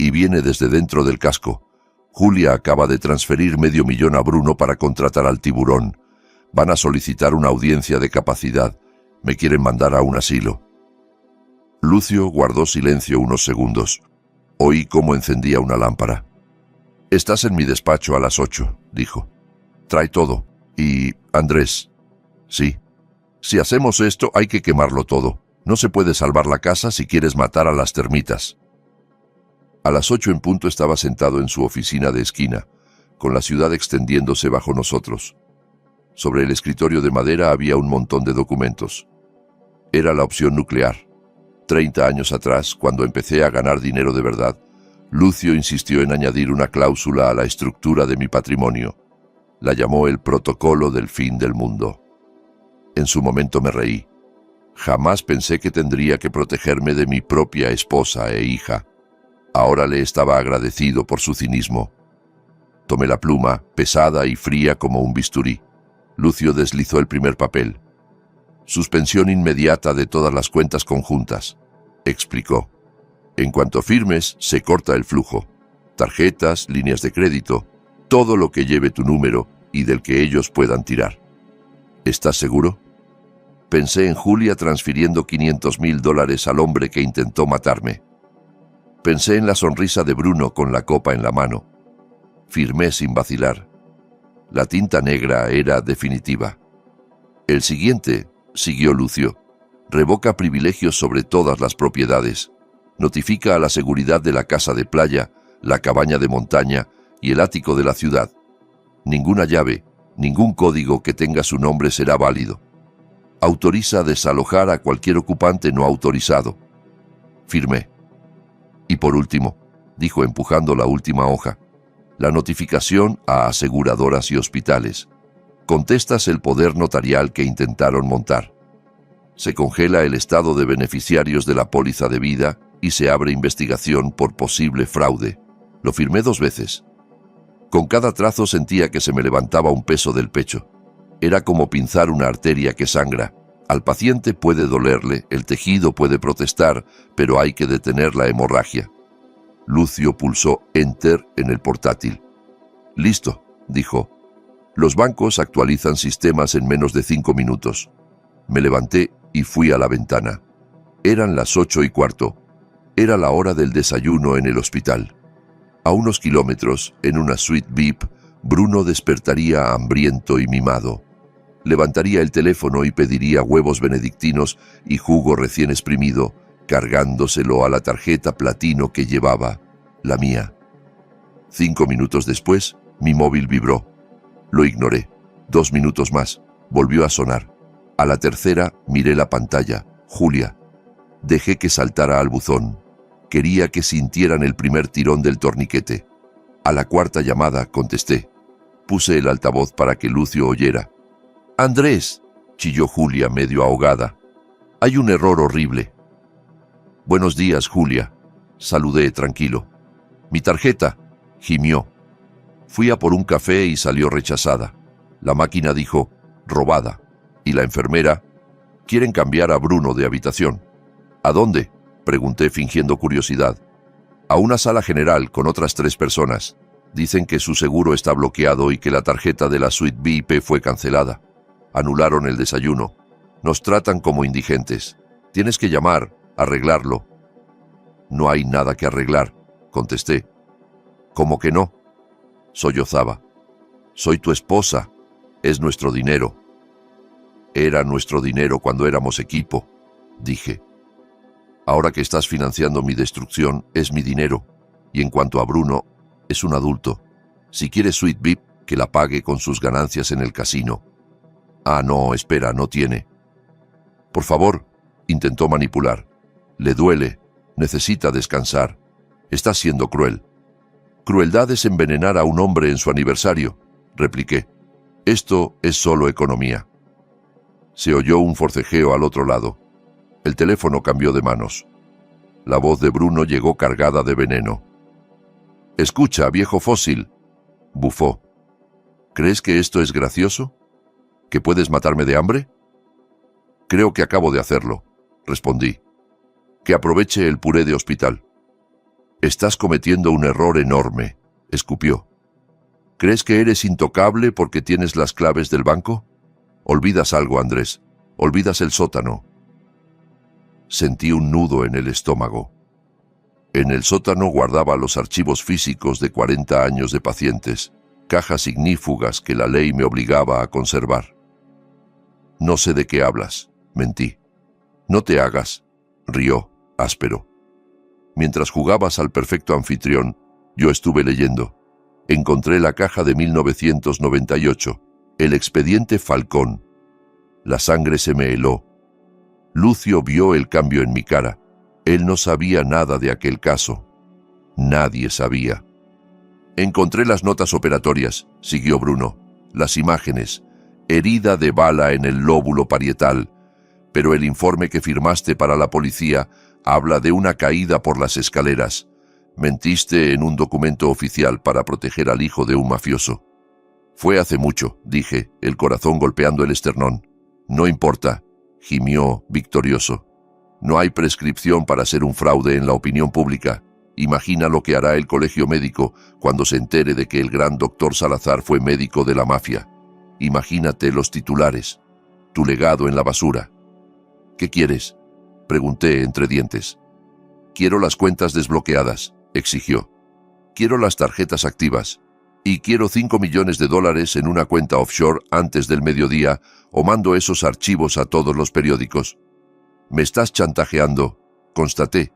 Y viene desde dentro del casco. Julia acaba de transferir $500,000 a Bruno para contratar al tiburón. Van a solicitar una audiencia de capacidad. Me quieren mandar a un asilo. Lucio guardó silencio unos segundos. Oí cómo encendía una lámpara. «Estás en mi despacho a las 8», dijo. «Trae todo. Y, Andrés». «Sí. Si hacemos esto, hay que quemarlo todo. No se puede salvar la casa si quieres matar a las termitas». A las 8 en punto estaba sentado en su oficina de esquina, con la ciudad extendiéndose bajo nosotros. Sobre el escritorio de madera había un montón de documentos. Era la opción nuclear. 30 años atrás, cuando empecé a ganar dinero de verdad, Lucio insistió en añadir una cláusula a la estructura de mi patrimonio. La llamó el protocolo del fin del mundo. En su momento me reí. Jamás pensé que tendría que protegerme de mi propia esposa e hija. Ahora le estaba agradecido por su cinismo. Tomé la pluma, pesada y fría como un bisturí. Lucio deslizó el primer papel. «Suspensión inmediata de todas las cuentas conjuntas», explicó. «En cuanto firmes, se corta el flujo. Tarjetas, líneas de crédito, todo lo que lleve tu número y del que ellos puedan tirar». «¿Estás seguro?» Pensé en Julia transfiriendo $500,000 al hombre que intentó matarme. Pensé en la sonrisa de Bruno con la copa en la mano. Firmé sin vacilar. La tinta negra era definitiva. «El siguiente», siguió Lucio, «revoca privilegios sobre todas las propiedades. Notifica a la seguridad de la casa de playa, la cabaña de montaña y el ático de la ciudad. Ninguna llave, ningún código que tenga su nombre será válido. Autoriza desalojar a cualquier ocupante no autorizado». Firmé. «Y por último», dijo empujando la última hoja, «la notificación a aseguradoras y hospitales. Contestas el poder notarial que intentaron montar. Se congela el estado de beneficiarios de la póliza de vida y se abre investigación por posible fraude». Lo firmé 2 veces. Con cada trazo sentía que se me levantaba un peso del pecho. Era como pinzar una arteria que sangra. Al paciente puede dolerle, el tejido puede protestar, pero hay que detener la hemorragia. Lucio pulsó Enter en el portátil. «Listo», dijo. «Los bancos actualizan sistemas en menos de 5 minutos». Me levanté y fui a la ventana. Eran las 8:15. Era la hora del desayuno en el hospital. A unos kilómetros, en una suite VIP, Bruno despertaría hambriento y mimado. Levantaría el teléfono y pediría huevos benedictinos y jugo recién exprimido, cargándoselo a la tarjeta platino que llevaba, la mía. 5 minutos después, mi móvil vibró. Lo ignoré. 2 minutos más. Volvió a sonar. A la tercera, miré la pantalla. Julia. Dejé que saltara al buzón. Quería que sintieran el primer tirón del torniquete. A la 4ª llamada, contesté. Puse el altavoz para que Lucio oyera. «Andrés», chilló Julia medio ahogada. «Hay un error horrible». «Buenos días, Julia», saludé tranquilo. «Mi tarjeta», gimió. Fui a por un café y salió rechazada. La máquina dijo, «robada». Y la enfermera, «quieren cambiar a Bruno de habitación». «¿A dónde?», pregunté fingiendo curiosidad. «A una sala general con otras 3 personas. Dicen que su seguro está bloqueado y que la tarjeta de la suite VIP fue cancelada. Anularon el desayuno. Nos tratan como indigentes. Tienes que llamar, arreglarlo». «No hay nada que arreglar», contesté. «¿Cómo que no?», sollozaba. Soy tu esposa. Es nuestro dinero. Era nuestro dinero cuando éramos equipo, dije. Ahora que estás financiando mi destrucción, es mi dinero. Y en cuanto a Bruno, es un adulto. Si quiere suite VIP, que la pague con sus ganancias en el casino. Ah, no, espera, no tiene. Por favor, intentó manipular. Le duele, necesita descansar. Está siendo cruel. Crueldad es envenenar a un hombre en su aniversario, repliqué. Esto es solo economía. Se oyó un forcejeo al otro lado. El teléfono cambió de manos. La voz de Bruno llegó cargada de veneno. «Escucha, viejo fósil», bufó. «¿Crees que esto es gracioso? ¿Que puedes matarme de hambre?» «Creo que acabo de hacerlo», respondí. «Que aproveche el puré de hospital». «Estás cometiendo un error enorme», escupió. «¿Crees que eres intocable porque tienes las claves del banco? Olvidas algo, Andrés. Olvidas el sótano». Sentí un nudo en el estómago. En el sótano guardaba los archivos físicos de 40 años de pacientes, cajas ignífugas que la ley me obligaba a conservar. «No sé de qué hablas», mentí. «No te hagas», rió, áspero. Mientras jugabas al perfecto anfitrión, yo estuve leyendo. Encontré la caja de 1998, el expediente Falcón. La sangre se me heló. Lucio vio el cambio en mi cara. Él no sabía nada de aquel caso. Nadie sabía. Encontré las notas operatorias, siguió Bruno. Las imágenes. Herida de bala en el lóbulo parietal. Pero el informe que firmaste para la policía habla de una caída por las escaleras. Mentiste en un documento oficial para proteger al hijo de un mafioso. Fue hace mucho, dije, el corazón golpeando el esternón. No importa, gimió victorioso. No hay prescripción para ser un fraude en la opinión pública. Imagina lo que hará el colegio médico cuando se entere de que el gran doctor Salazar fue médico de la mafia. Imagínate los titulares. Tu legado en la basura. ¿Qué quieres?, pregunté entre dientes. Quiero las cuentas desbloqueadas, exigió. Quiero las tarjetas activas. Y quiero $5 millones en una cuenta offshore antes del mediodía o mando esos archivos a todos los periódicos. Me estás chantajeando, constaté.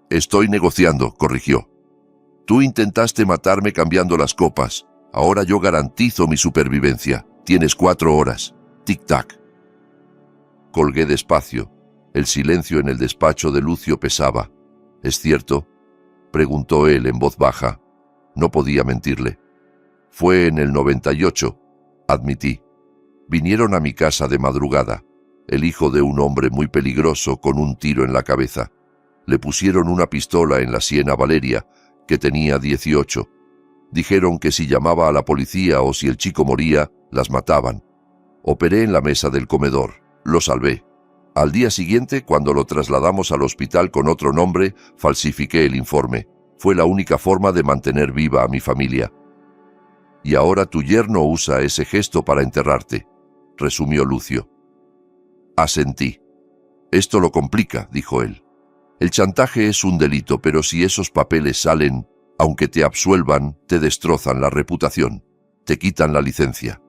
Estoy negociando, corrigió. Tú intentaste matarme cambiando las copas. Ahora yo garantizo mi supervivencia. Tienes 4 horas. Tic-tac. Colgué despacio. El silencio en el despacho de Lucio pesaba. ¿Es cierto?, preguntó él en voz baja. No podía mentirle. Fue en el 98, admití. Vinieron a mi casa de madrugada, el hijo de un hombre muy peligroso con un tiro en la cabeza. Le pusieron una pistola en la sien a Valeria, que tenía 18. Dijeron que si llamaba a la policía o si el chico moría, las mataban. Operé en la mesa del comedor. Lo salvé. Al día siguiente, cuando lo trasladamos al hospital con otro nombre, falsifiqué el informe. Fue la única forma de mantener viva a mi familia. Y ahora tu yerno usa ese gesto para enterrarte, resumió Lucio. Asentí. Esto lo complica, dijo él. El chantaje es un delito, pero si esos papeles salen, aunque te absuelvan, te destrozan la reputación, te quitan la licencia.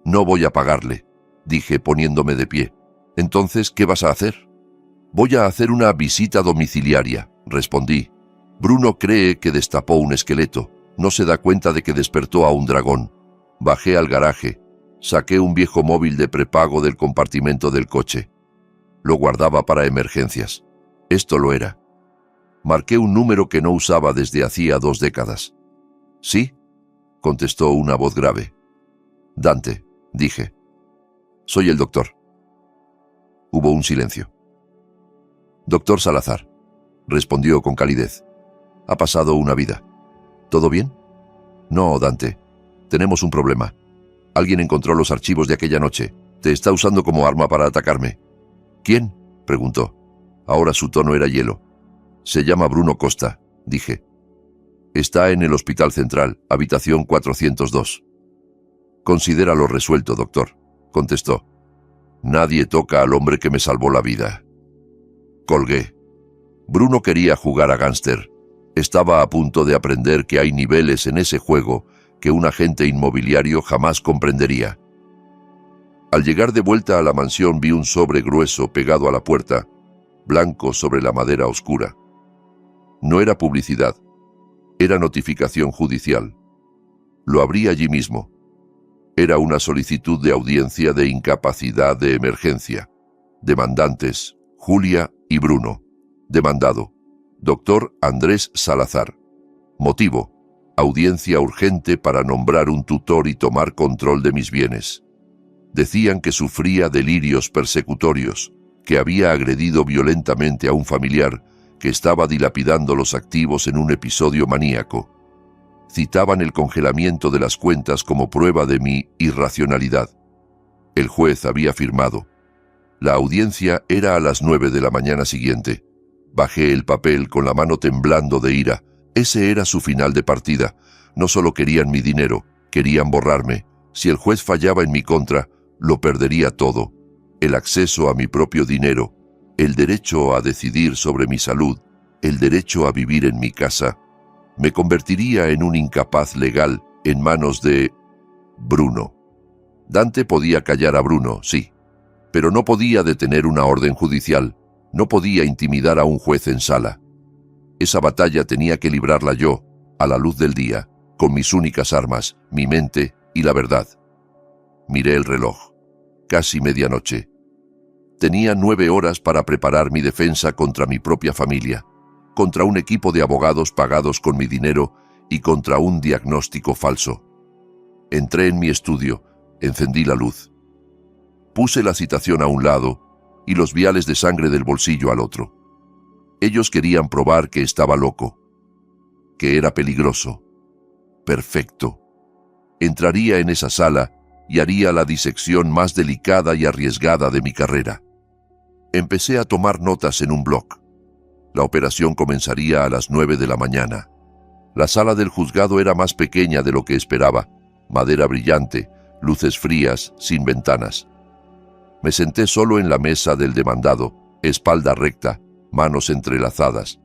No voy a pagarle, dije poniéndome de pie. Entonces, ¿qué vas a hacer? Voy a hacer una visita domiciliaria, respondí. Bruno cree que destapó un esqueleto. No se da cuenta de que despertó a un dragón. Bajé al garaje. Saqué un viejo móvil de prepago del compartimento del coche. Lo guardaba para emergencias. Esto lo era. Marqué un número que no usaba desde hacía 2 décadas. ¿Sí?, contestó una voz grave. Dante, dije. Soy el doctor. Hubo un silencio. Doctor Salazar, respondió con calidez. Ha pasado una vida. ¿Todo bien? No, Dante. Tenemos un problema. Alguien encontró los archivos de aquella noche. Te está usando como arma para atacarme. ¿Quién?, preguntó. Ahora su tono era hielo. Se llama Bruno Costa, dije. Está en el Hospital Central, habitación 402. Considéralo resuelto, doctor, contestó. Nadie toca al hombre que me salvó la vida. Colgué. Bruno quería jugar a gánster. Estaba a punto de aprender que hay niveles en ese juego que un agente inmobiliario jamás comprendería. Al llegar de vuelta a la mansión vi un sobre grueso pegado a la puerta, blanco sobre la madera oscura. No era publicidad, era notificación judicial. Lo abrí allí mismo. Era una solicitud de audiencia de incapacidad de emergencia. Demandantes, Julia y Bruno. Demandado, Dr. Andrés Salazar. Motivo, audiencia urgente para nombrar un tutor y tomar control de mis bienes. Decían que sufría delirios persecutorios, que había agredido violentamente a un familiar, que estaba dilapidando los activos en un episodio maníaco. Citaban el congelamiento de las cuentas como prueba de mi irracionalidad. El juez había firmado. La audiencia era a las 9 de la mañana siguiente. Bajé el papel con la mano temblando de ira. Ese era su final de partida. No solo querían mi dinero, querían borrarme. Si el juez fallaba en mi contra, lo perdería todo. El acceso a mi propio dinero, el derecho a decidir sobre mi salud, el derecho a vivir en mi casa. Me convertiría en un incapaz legal en manos de Bruno. Dante podía callar a Bruno, sí, pero no podía detener una orden judicial, no podía intimidar a un juez en sala. Esa batalla tenía que librarla yo, a la luz del día, con mis únicas armas, mi mente y la verdad. Miré el reloj. Casi medianoche. Tenía 9 horas para preparar mi defensa contra mi propia familia, contra un equipo de abogados pagados con mi dinero y contra un diagnóstico falso. Entré en mi estudio, encendí la luz. Puse la citación a un lado y los viales de sangre del bolsillo al otro. Ellos querían probar que estaba loco, que era peligroso. Perfecto. Entraría en esa sala y haría la disección más delicada y arriesgada de mi carrera. Empecé a tomar notas en un bloc. La operación comenzaría a las 9 de la mañana. La sala del juzgado era más pequeña de lo que esperaba. Madera brillante, luces frías, sin ventanas. Me senté solo en la mesa del demandado, espalda recta, manos entrelazadas.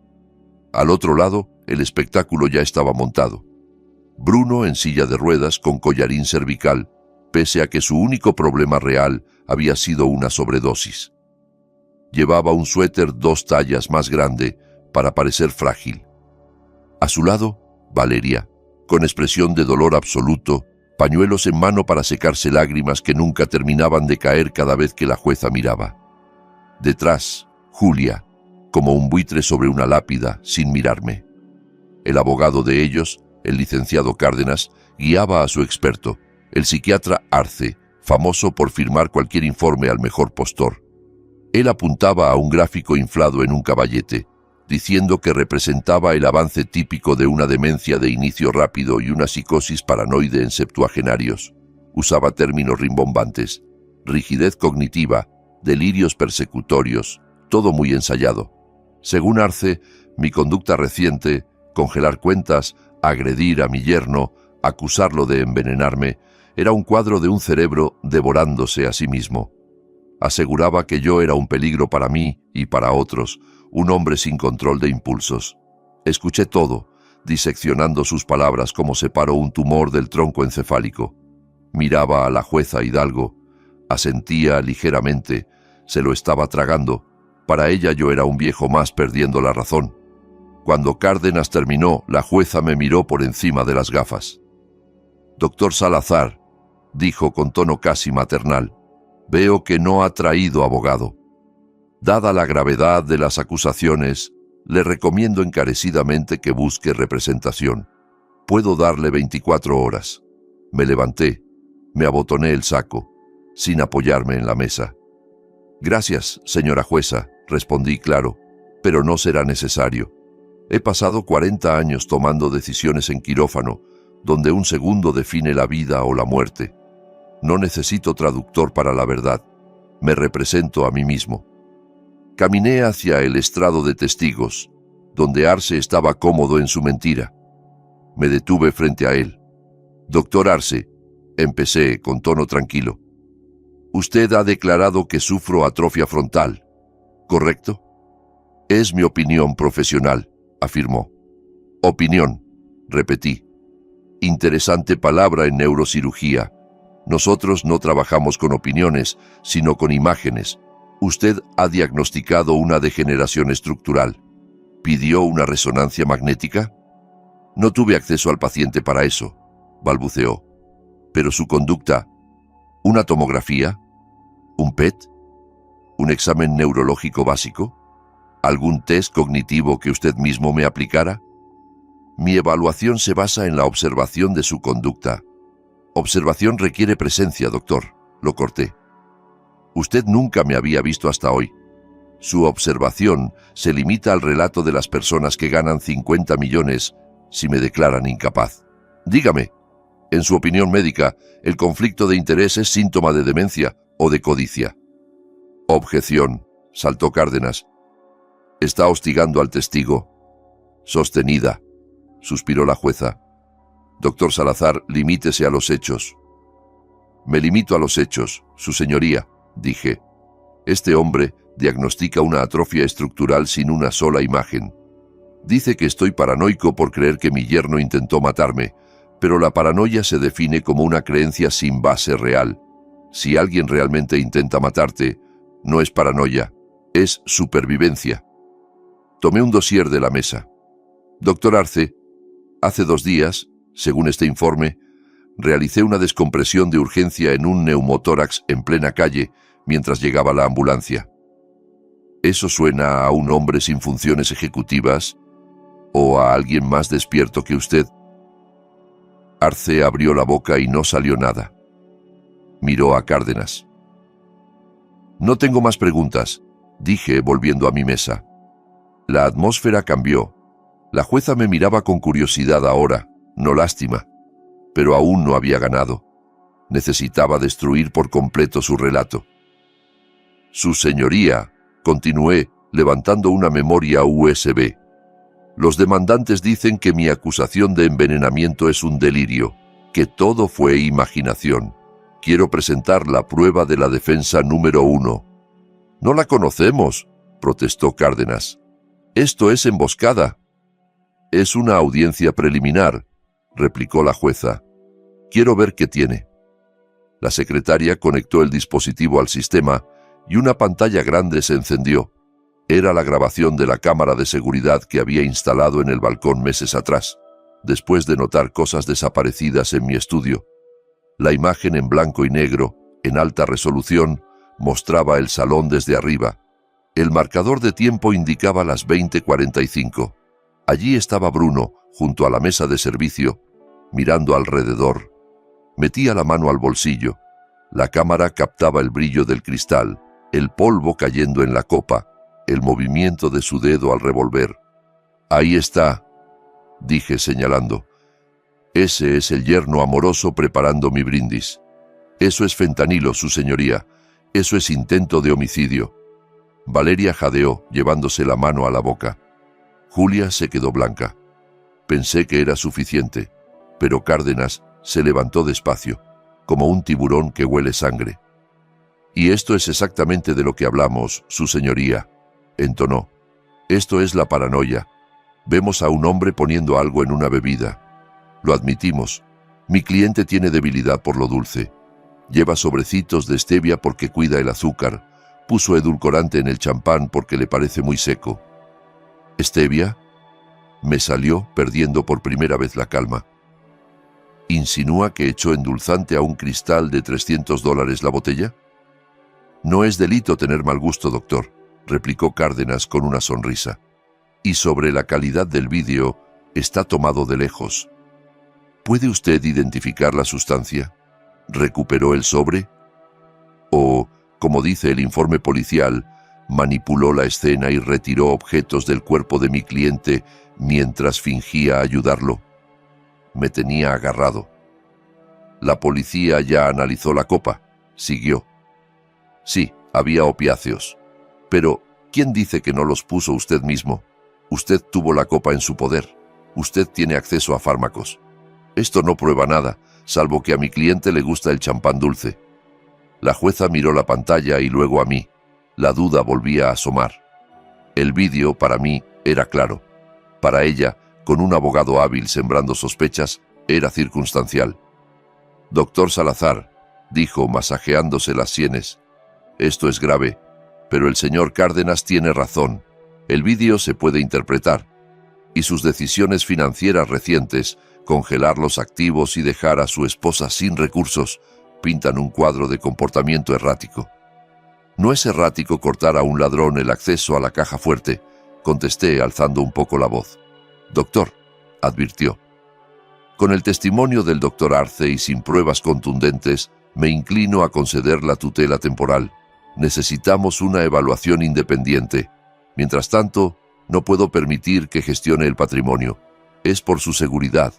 Al otro lado, el espectáculo ya estaba montado. Bruno en silla de ruedas con collarín cervical, pese a que su único problema real había sido una sobredosis. Llevaba un suéter 2 tallas más grande para parecer frágil. A su lado, Valeria, con expresión de dolor absoluto, pañuelos en mano para secarse lágrimas que nunca terminaban de caer cada vez que la jueza miraba. Detrás, Julia, como un buitre sobre una lápida, sin mirarme. El abogado de ellos, el licenciado Cárdenas, guiaba a su experto, el psiquiatra Arce, famoso por firmar cualquier informe al mejor postor. Él apuntaba a un gráfico inflado en un caballete, diciendo que representaba el avance típico de una demencia de inicio rápido y una psicosis paranoide en septuagenarios. Usaba términos rimbombantes, rigidez cognitiva, delirios persecutorios, todo muy ensayado. Según Arce, mi conducta reciente, congelar cuentas, agredir a mi yerno, acusarlo de envenenarme, era un cuadro de un cerebro devorándose a sí mismo. Aseguraba que yo era un peligro para mí y para otros, un hombre sin control de impulsos. Escuché todo, diseccionando sus palabras como separo un tumor del tronco encefálico. Miraba a la jueza Hidalgo, asentía ligeramente, se lo estaba tragando. Para ella yo era un viejo más perdiendo la razón. Cuando Cárdenas terminó, la jueza me miró por encima de las gafas. «Doctor Salazar», dijo con tono casi maternal, «veo que no ha traído abogado. Dada la gravedad de las acusaciones, le recomiendo encarecidamente que busque representación. Puedo darle 24 horas». Me levanté, me abotoné el saco, sin apoyarme en la mesa. «Gracias, señora jueza», respondí claro, «pero no será necesario. He pasado 40 años tomando decisiones en quirófano, donde un segundo define la vida o la muerte. No necesito traductor para la verdad. Me represento a mí mismo». Caminé hacia el estrado de testigos, donde Arce estaba cómodo en su mentira. Me detuve frente a él. «Doctor Arce», empecé con tono tranquilo, «usted ha declarado que sufro atrofia frontal, ¿correcto?» «Es mi opinión profesional», afirmó. «Opinión», repetí. Interesante palabra en neurocirugía. Nosotros no trabajamos con opiniones, sino con imágenes. Usted ha diagnosticado una degeneración estructural. ¿Pidió una resonancia magnética? No tuve acceso al paciente para eso, balbuceó. Pero su conducta, ¿una tomografía? ¿Un PET? ¿Un examen neurológico básico? ¿Algún test cognitivo que usted mismo me aplicara? Mi evaluación se basa en la observación de su conducta. Observación requiere presencia, doctor, lo corté. Usted nunca me había visto hasta hoy. Su observación se limita al relato de las personas que ganan 50 millones si me declaran incapaz. Dígame, en su opinión médica, ¿el conflicto de interés es síntoma de demencia o de codicia? Objeción, saltó Cárdenas. Está hostigando al testigo. Sostenida, suspiró la jueza. Doctor Salazar, limítese a los hechos. Me limito a los hechos, su señoría, dije. Este hombre diagnostica una atrofia estructural sin una sola imagen. Dice que estoy paranoico por creer que mi yerno intentó matarme, pero la paranoia se define como una creencia sin base real. Si alguien realmente intenta matarte, no es paranoia, es supervivencia. Tomé un dossier de la mesa. Doctor Arce, hace 2 días, según este informe, realicé una descompresión de urgencia en un neumotórax en plena calle mientras llegaba la ambulancia. ¿Eso suena a un hombre sin funciones ejecutivas o a alguien más despierto que usted? Arce abrió la boca y no salió nada. Miró a Cárdenas. No tengo más preguntas, dije volviendo a mi mesa. La atmósfera cambió. La jueza me miraba con curiosidad ahora, no lástima, pero aún no había ganado. Necesitaba destruir por completo su relato. Su señoría, continué, levantando una memoria USB. Los demandantes dicen que mi acusación de envenenamiento es un delirio, que todo fue imaginación. Quiero presentar la prueba de la defensa número 1. No la conocemos, protestó Cárdenas. Esto es emboscada. Es una audiencia preliminar, replicó la jueza. Quiero ver qué tiene. La secretaria conectó el dispositivo al sistema y una pantalla grande se encendió. Era la grabación de la cámara de seguridad que había instalado en el balcón meses atrás, después de notar cosas desaparecidas en mi estudio. La imagen en blanco y negro, en alta resolución, mostraba el salón desde arriba. El marcador de tiempo indicaba las 20:45. Allí estaba Bruno, junto a la mesa de servicio, mirando alrededor. Metía la mano al bolsillo. La cámara captaba el brillo del cristal, el polvo cayendo en la copa, el movimiento de su dedo al revolver. Ahí está, dije señalando. Ese es el yerno amoroso preparando mi brindis. Eso es fentanilo, su señoría. Eso es intento de homicidio. Valeria jadeó, llevándose la mano a la boca. Julia se quedó blanca. Pensé que era suficiente, pero Cárdenas se levantó despacio, como un tiburón que huele sangre. Y esto es exactamente de lo que hablamos, su señoría, entonó. Esto es la paranoia. Vemos a un hombre poniendo algo en una bebida. Lo admitimos. Mi cliente tiene debilidad por lo dulce. Lleva sobrecitos de stevia porque cuida el azúcar. Puso edulcorante en el champán porque le parece muy seco. ¿Stevia? Me salió, perdiendo por primera vez la calma. ¿Insinúa que echó endulzante a un cristal de $300 la botella? No es delito tener mal gusto, doctor, replicó Cárdenas con una sonrisa. Y sobre la calidad del vídeo, está tomado de lejos. ¿Puede usted identificar la sustancia? ¿Recuperó el sobre? ¿O, como dice el informe policial, manipuló la escena y retiró objetos del cuerpo de mi cliente mientras fingía ayudarlo? Me tenía agarrado. La policía ya analizó la copa, siguió. Sí, había opiáceos. Pero, ¿quién dice que no los puso usted mismo? Usted tuvo la copa en su poder. Usted tiene acceso a fármacos. Esto no prueba nada, salvo que a mi cliente le gusta el champán dulce. La jueza miró la pantalla y luego a mí. La duda volvía a asomar. El vídeo, para mí, era claro. Para ella, con un abogado hábil sembrando sospechas, Era circunstancial. «Doctor Salazar», dijo, masajeándose las sienes, «esto es grave, pero el señor Cárdenas tiene razón. El vídeo se puede interpretar, y sus decisiones financieras recientes, congelar los activos y dejar a su esposa sin recursos, pintan un cuadro de comportamiento errático». «No es errático cortar a un ladrón el acceso a la caja fuerte», contesté alzando un poco la voz. «Doctor», advirtió. «Con el testimonio del doctor Arce y sin pruebas contundentes, me inclino a conceder la tutela temporal. Necesitamos una evaluación independiente. Mientras tanto, no puedo permitir que gestione el patrimonio. Es por su seguridad».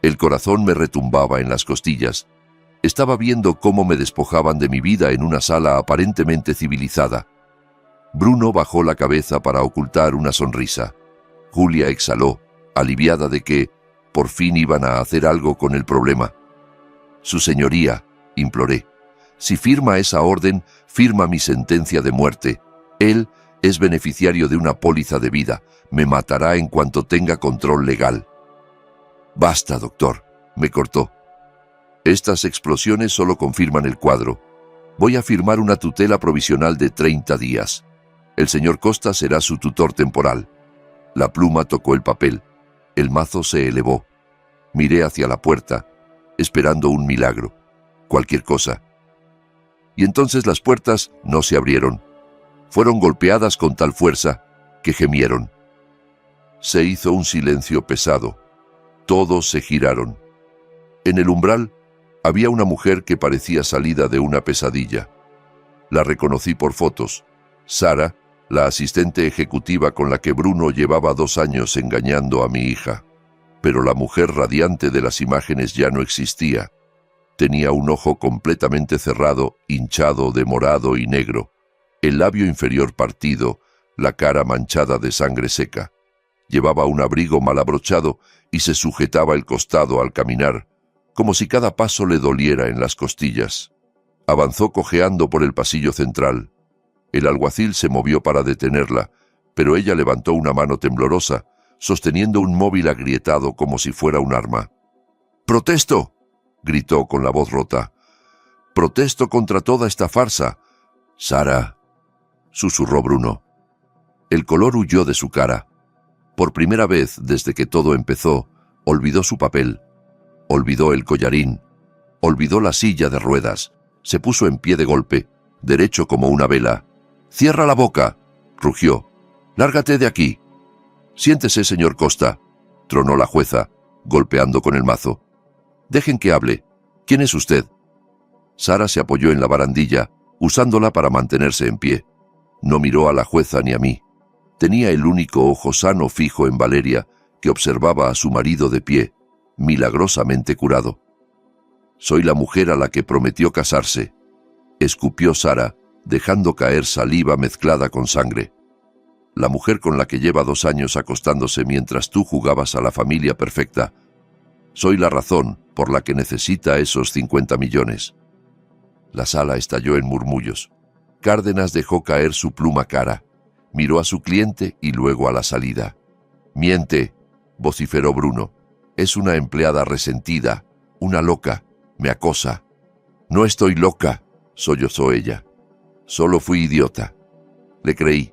El corazón me retumbaba en las costillas. Estaba viendo cómo me despojaban de mi vida en una sala aparentemente civilizada. Bruno bajó la cabeza para ocultar una sonrisa. Julia exhaló, aliviada de que, por fin iban a hacer algo con el problema. «Su señoría», imploré, «si firma esa orden, firma mi sentencia de muerte. Él es beneficiario de una póliza de vida. Me matará en cuanto tenga control legal». «Basta, doctor», me cortó. «Estas explosiones solo confirman el cuadro. Voy a firmar una tutela provisional de 30 días. El señor Costa será su tutor temporal». La pluma tocó el papel. El mazo se elevó. Miré hacia la puerta, esperando un milagro, cualquier cosa. Y entonces las puertas no se abrieron. Fueron golpeadas con tal fuerza que gemieron. Se hizo un silencio pesado. Todos se giraron. En el umbral había una mujer que parecía salida de una pesadilla. La reconocí por fotos. Sara, la asistente ejecutiva con la que Bruno llevaba 2 años engañando a mi hija. Pero la mujer radiante de las imágenes ya no existía. Tenía un ojo completamente cerrado, hinchado de morado y negro, el labio inferior partido, la cara manchada de sangre seca. Llevaba un abrigo mal abrochado y se sujetaba el costado al caminar, como si cada paso le doliera en las costillas. Avanzó cojeando por el pasillo central. El alguacil se movió para detenerla, pero ella levantó una mano temblorosa, sosteniendo un móvil agrietado como si fuera un arma. «¡Protesto!», gritó con la voz rota. «¡Protesto contra toda esta farsa!». «Sara», susurró Bruno. El color huyó de su cara. Por primera vez desde que todo empezó, olvidó su papel. Olvidó el collarín. Olvidó la silla de ruedas. Se puso en pie de golpe, derecho como una vela. «¡Cierra la boca!», rugió. «¡Lárgate de aquí!». «Siéntese, señor Costa», tronó la jueza, golpeando con el mazo. «Dejen que hable. ¿Quién es usted?». Sara se apoyó en la barandilla, usándola para mantenerse en pie. No miró a la jueza ni a mí. Tenía el único ojo sano fijo en Valeria, que observaba a su marido de pie, milagrosamente curado. «Soy la mujer a la que prometió casarse», escupió Sara, dejando caer saliva mezclada con sangre. «La mujer con la que lleva 2 años acostándose mientras tú jugabas a la familia perfecta. Soy la razón por la que necesita esos 50 millones». La sala estalló en murmullos. Cárdenas dejó caer su pluma cara. Miró a su cliente y luego a la salida. «Miente», vociferó Bruno. «Es una empleada resentida, una loca, me acosa». «No estoy loca», sollozó ella. «Solo fui idiota». Le creí.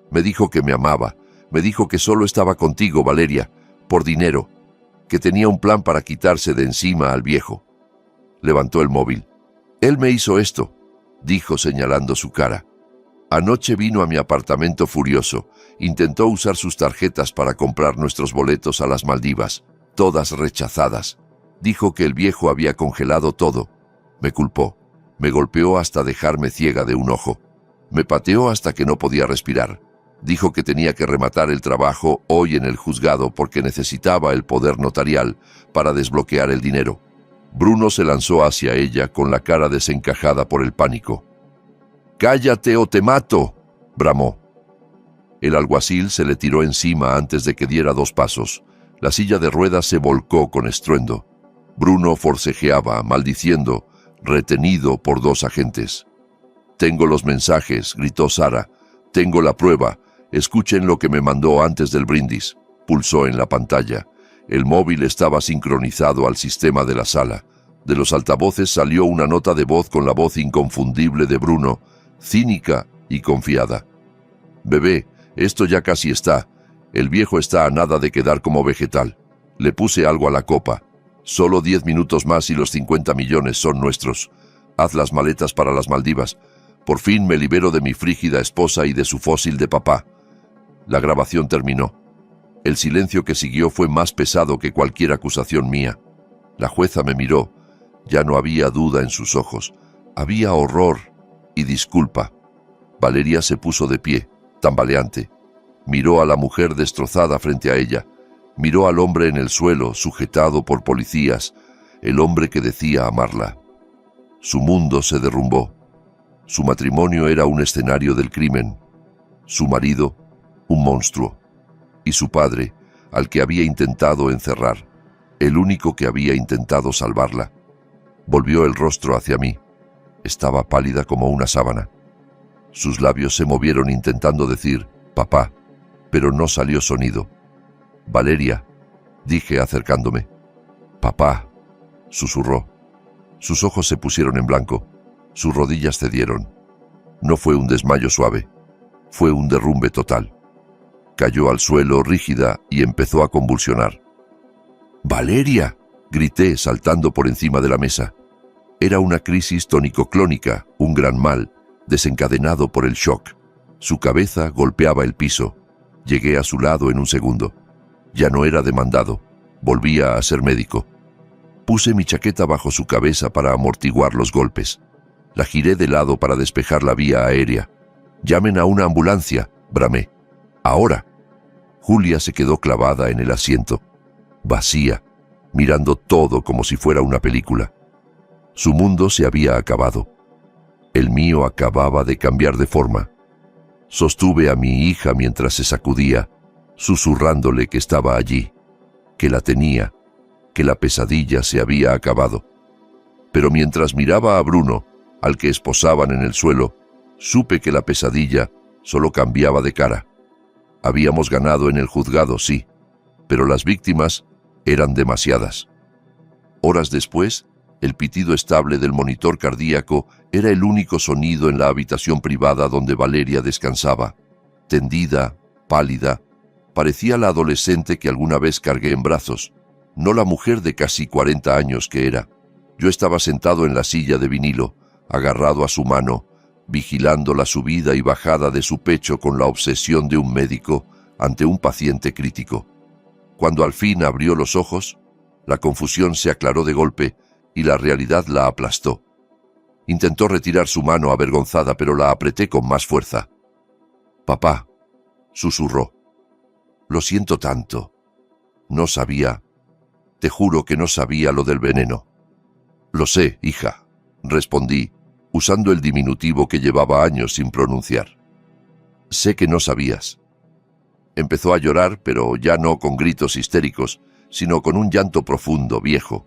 Me dijo que me amaba. Me dijo que solo estaba contigo, Valeria, por dinero, que tenía un plan para quitarse de encima al viejo. Levantó el móvil. «Él me hizo esto», dijo señalando su cara. «Anoche vino a mi apartamento furioso. Intentó usar sus tarjetas para comprar nuestros boletos a las Maldivas, todas rechazadas. Dijo que el viejo había congelado todo. Me culpó. Me golpeó hasta dejarme ciega de un ojo. Me pateó hasta que no podía respirar. Dijo que tenía que rematar el trabajo hoy en el juzgado porque necesitaba el poder notarial para desbloquear el dinero». Bruno se lanzó hacia ella con la cara desencajada por el pánico. «¡Cállate o te mato!», bramó. El alguacil se le tiró encima antes de que diera 2 pasos. La silla de ruedas se volcó con estruendo. Bruno forcejeaba, maldiciendo, retenido por 2 agentes. «Tengo los mensajes», gritó Sara. «Tengo la prueba. Escuchen lo que me mandó antes del brindis». Pulsó en la pantalla. El móvil estaba sincronizado al sistema de la sala. De los altavoces salió una nota de voz con la voz inconfundible de Bruno, cínica y confiada. «Bebé, esto ya casi está. El viejo está a nada de quedar como vegetal. Le puse algo a la copa. Solo 10 minutos más y los 50 millones son nuestros. Haz las maletas para las Maldivas. Por fin me libero de mi frígida esposa y de su fósil de papá». La grabación terminó. El silencio que siguió fue más pesado que cualquier acusación mía. La jueza me miró. Ya no había duda en sus ojos. Había horror y disculpa. Valeria se puso de pie, tambaleante. Miró a la mujer destrozada frente a ella. Miró al hombre en el suelo, sujetado por policías, el hombre que decía amarla. Su mundo se derrumbó. Su matrimonio era un escenario del crimen. Su marido, un monstruo. Y su padre, al que había intentado encerrar, el único que había intentado salvarla. Volvió el rostro hacia mí. Estaba pálida como una sábana. Sus labios se movieron intentando decir «papá», pero no salió sonido. «Valeria», dije acercándome. «Papá», susurró. Sus ojos se pusieron en blanco. Sus rodillas cedieron. No fue un desmayo suave. Fue un derrumbe total. Cayó al suelo rígida y empezó a convulsionar. «¡Valeria!», grité saltando por encima de la mesa. Era una crisis tónico-clónica, un gran mal, desencadenado por el shock. Su cabeza golpeaba el piso. Llegué a su lado en un segundo. Ya no era demandado. Volvía a ser médico. Puse mi chaqueta bajo su cabeza para amortiguar los golpes. La giré de lado para despejar la vía aérea. «¡Llamen a una ambulancia!», bramé. «¡Ahora!». Julia se quedó clavada en el asiento, vacía, mirando todo como si fuera una película. Su mundo se había acabado. El mío acababa de cambiar de forma. Sostuve a mi hija mientras se sacudía, susurrándole que estaba allí, que la tenía, que la pesadilla se había acabado. Pero mientras miraba a Bruno, al que esposaban en el suelo, supe que la pesadilla solo cambiaba de cara. Habíamos ganado en el juzgado, sí, pero las víctimas eran demasiadas. Horas después, el pitido estable del monitor cardíaco era el único sonido en la habitación privada donde Valeria descansaba. Tendida, pálida, parecía la adolescente que alguna vez cargué en brazos, no la mujer de casi 40 años que era. Yo estaba sentado en la silla de vinilo, agarrado a su mano, vigilando la subida y bajada de su pecho con la obsesión de un médico ante un paciente crítico. Cuando al fin abrió los ojos, la confusión se aclaró de golpe y la realidad la aplastó. Intentó retirar su mano avergonzada, pero la apreté con más fuerza. «Papá», susurró. «Lo siento tanto. No sabía. Te juro que no sabía lo del veneno». «Lo sé, hija», respondí, usando el diminutivo que llevaba años sin pronunciar. «Sé que no sabías». Empezó a llorar, pero ya no con gritos histéricos, sino con un llanto profundo, viejo.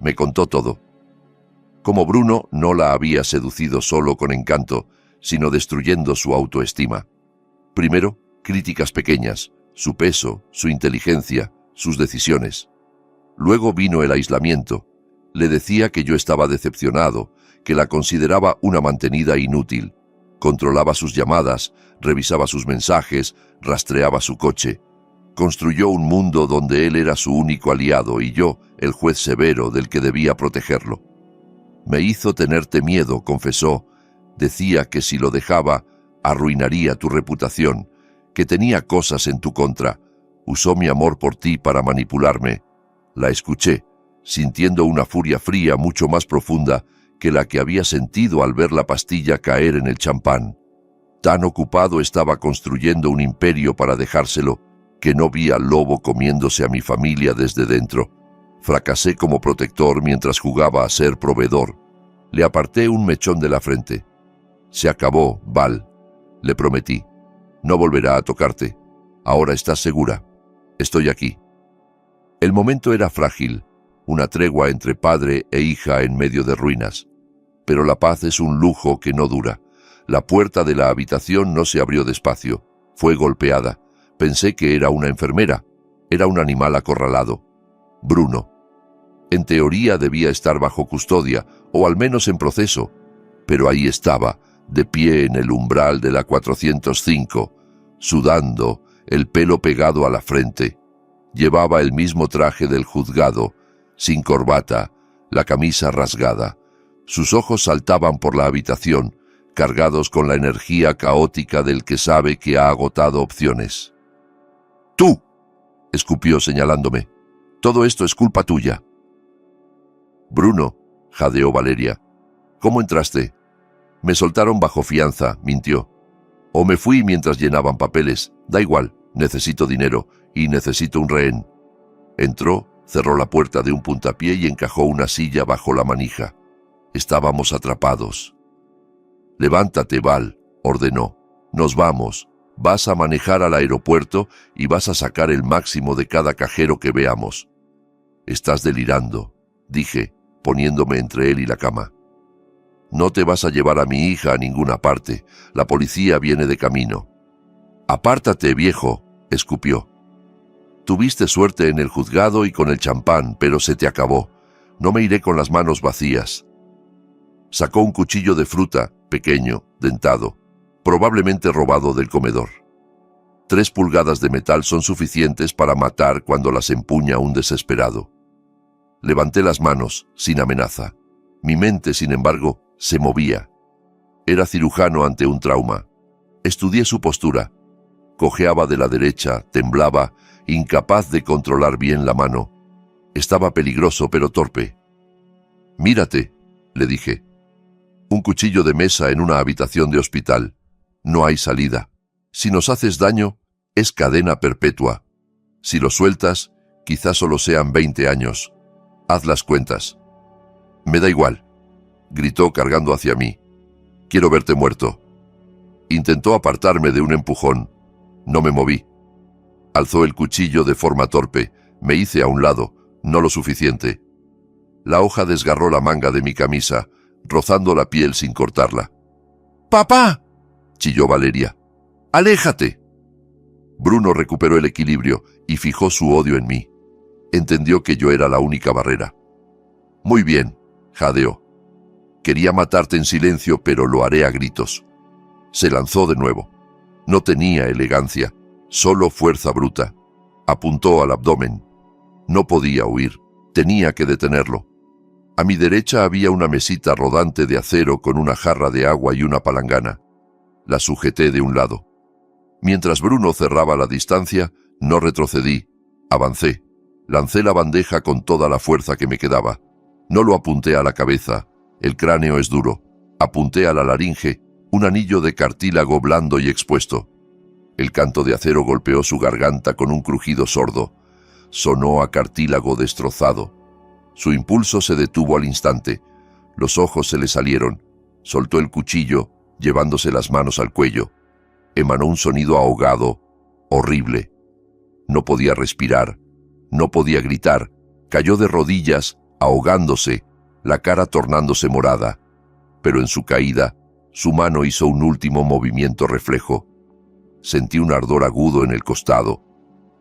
Me contó todo. Cómo Bruno no la había seducido solo con encanto, sino destruyendo su autoestima. Primero, críticas pequeñas, su peso, su inteligencia, sus decisiones. Luego vino el aislamiento. Le decía que yo estaba decepcionado, que la consideraba una mantenida inútil. Controlaba sus llamadas, revisaba sus mensajes, rastreaba su coche. Construyó un mundo donde él era su único aliado y yo, el juez severo del que debía protegerlo. Me hizo tenerte miedo, confesó. Decía que si lo dejaba, arruinaría tu reputación, que tenía cosas en tu contra. Usó mi amor por ti para manipularme. La escuché, sintiendo una furia fría mucho más profunda que la que había sentido al ver la pastilla caer en el champán. Tan ocupado estaba construyendo un imperio para dejárselo, que no vi al lobo comiéndose a mi familia desde dentro. Fracasé como protector mientras jugaba a ser proveedor. Le aparté un mechón de la frente. «Se acabó, Val», le prometí. «No volverá a tocarte. Ahora estás segura. Estoy aquí». El momento era frágil, una tregua entre padre e hija en medio de ruinas. Pero la paz es un lujo que no dura. La puerta de la habitación no se abrió despacio. Fue golpeada. Pensé que era una enfermera. Era un animal acorralado. Bruno. En teoría debía estar bajo custodia, o al menos en proceso, pero ahí estaba, de pie en el umbral de la 405, sudando, el pelo pegado a la frente. Llevaba el mismo traje del juzgado, sin corbata, la camisa rasgada. Sus ojos saltaban por la habitación, cargados con la energía caótica del que sabe que ha agotado opciones. «¡Tú!», escupió señalándome. «Todo esto es culpa tuya». «Bruno», jadeó Valeria. «¿Cómo entraste?» «Me soltaron bajo fianza», mintió. «O me fui mientras llenaban papeles. Da igual, necesito dinero y necesito un rehén». Entró, cerró la puerta de un puntapié y encajó una silla bajo la manija. Estábamos atrapados. «Levántate, Val», ordenó. «Nos vamos. Vas a manejar al aeropuerto y vas a sacar el máximo de cada cajero que veamos». «Estás delirando», dije, poniéndome entre él y la cama. «No te vas a llevar a mi hija a ninguna parte. La policía viene de camino». «Apártate, viejo», escupió. «Tuviste suerte en el juzgado y con el champán, pero se te acabó. No me iré con las manos vacías». Sacó un cuchillo de fruta, pequeño, dentado, probablemente robado del comedor. 3 pulgadas de metal son suficientes para matar cuando las empuña un desesperado. Levanté las manos, sin amenaza. Mi mente, sin embargo, se movía. Era cirujano ante un trauma. Estudié su postura. Cojeaba de la derecha, temblaba, incapaz de controlar bien la mano. Estaba peligroso, pero torpe. «Mírate», le dije. «Un cuchillo de mesa en una habitación de hospital. No hay salida. Si nos haces daño, es cadena perpetua. Si lo sueltas, quizás solo sean 20 años. Haz las cuentas». «Me da igual», gritó cargando hacia mí. «Quiero verte muerto». Intentó apartarme de un empujón. No me moví. Alzó el cuchillo de forma torpe. Me hice a un lado, no lo suficiente. La hoja desgarró la manga de mi camisa, rozando la piel sin cortarla. «¡Papá!», chilló Valeria. «¡Aléjate!». Bruno recuperó el equilibrio y fijó su odio en mí. Entendió que yo era la única barrera. «Muy bien», jadeó. «Quería matarte en silencio, pero lo haré a gritos». Se lanzó de nuevo. No tenía elegancia, solo fuerza bruta. Apuntó al abdomen. No podía huir, tenía que detenerlo. A mi derecha había una mesita rodante de acero con una jarra de agua y una palangana. La sujeté de un lado. Mientras Bruno cerraba la distancia, no retrocedí. Avancé. Lancé la bandeja con toda la fuerza que me quedaba. No lo apunté a la cabeza. El cráneo es duro. Apunté a la laringe, un anillo de cartílago blando y expuesto. El canto de acero golpeó su garganta con un crujido sordo. Sonó a cartílago destrozado. Su impulso se detuvo al instante. Los ojos se le salieron. Soltó el cuchillo, llevándose las manos al cuello. Emanó un sonido ahogado, horrible. No podía respirar, no podía gritar. Cayó de rodillas, ahogándose, la cara tornándose morada. Pero en su caída, su mano hizo un último movimiento reflejo. Sentí un ardor agudo en el costado.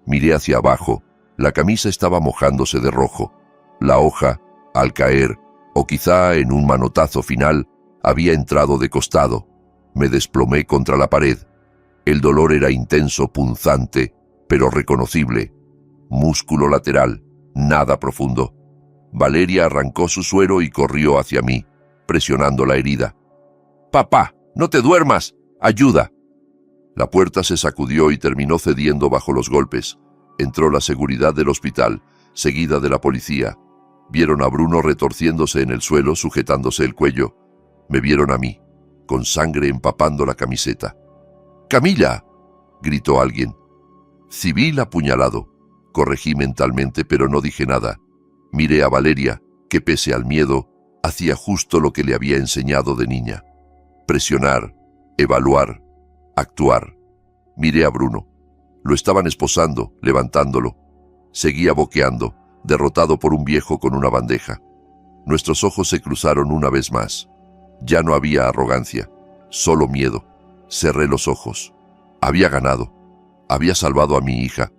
Miré hacia abajo. La camisa estaba mojándose de rojo. La hoja, al caer, o quizá en un manotazo final, había entrado de costado. Me desplomé contra la pared. El dolor era intenso, punzante, pero reconocible. Músculo lateral, nada profundo. Valeria arrancó su suero y corrió hacia mí, presionando la herida. «¡Papá, no te duermas! ¡Ayuda!». La puerta se sacudió y terminó cediendo bajo los golpes. Entró la seguridad del hospital, seguida de la policía. Vieron a Bruno retorciéndose en el suelo, sujetándose el cuello. Me vieron a mí, con sangre empapando la camiseta. «¡Camila!», gritó alguien. «Civil apuñalado», corregí mentalmente, pero no dije nada. Miré a Valeria, que pese al miedo, hacía justo lo que le había enseñado de niña. Presionar, evaluar, actuar. Miré a Bruno. Lo estaban esposando, levantándolo. Seguía boqueando, derrotado por un viejo con una bandeja. Nuestros ojos se cruzaron una vez más. Ya no había arrogancia, solo miedo. Cerré los ojos. Había ganado. Había salvado a mi hija.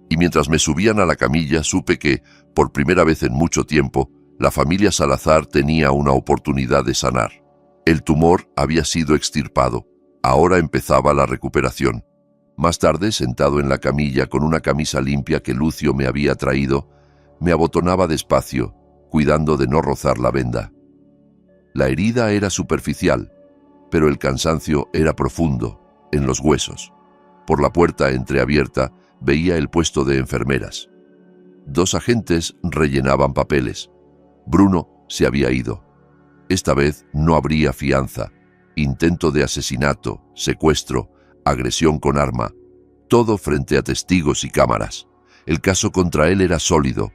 Y y mientras me subían a la camilla supe que, por primera vez en mucho tiempo, la familia Salazar tenía una oportunidad de sanar. El tumor había sido extirpado. Ahora empezaba la recuperación. Más tarde, sentado en la camilla con una camisa limpia que Lucio me había traído, me abotonaba despacio, cuidando de no rozar la venda. La herida era superficial, pero el cansancio era profundo, en los huesos. Por la puerta entreabierta veía el puesto de enfermeras. 2 agentes rellenaban papeles. Bruno se había ido. Esta vez no habría fianza, intento de asesinato, secuestro, agresión con arma, todo frente a testigos y cámaras. El caso contra él era sólido.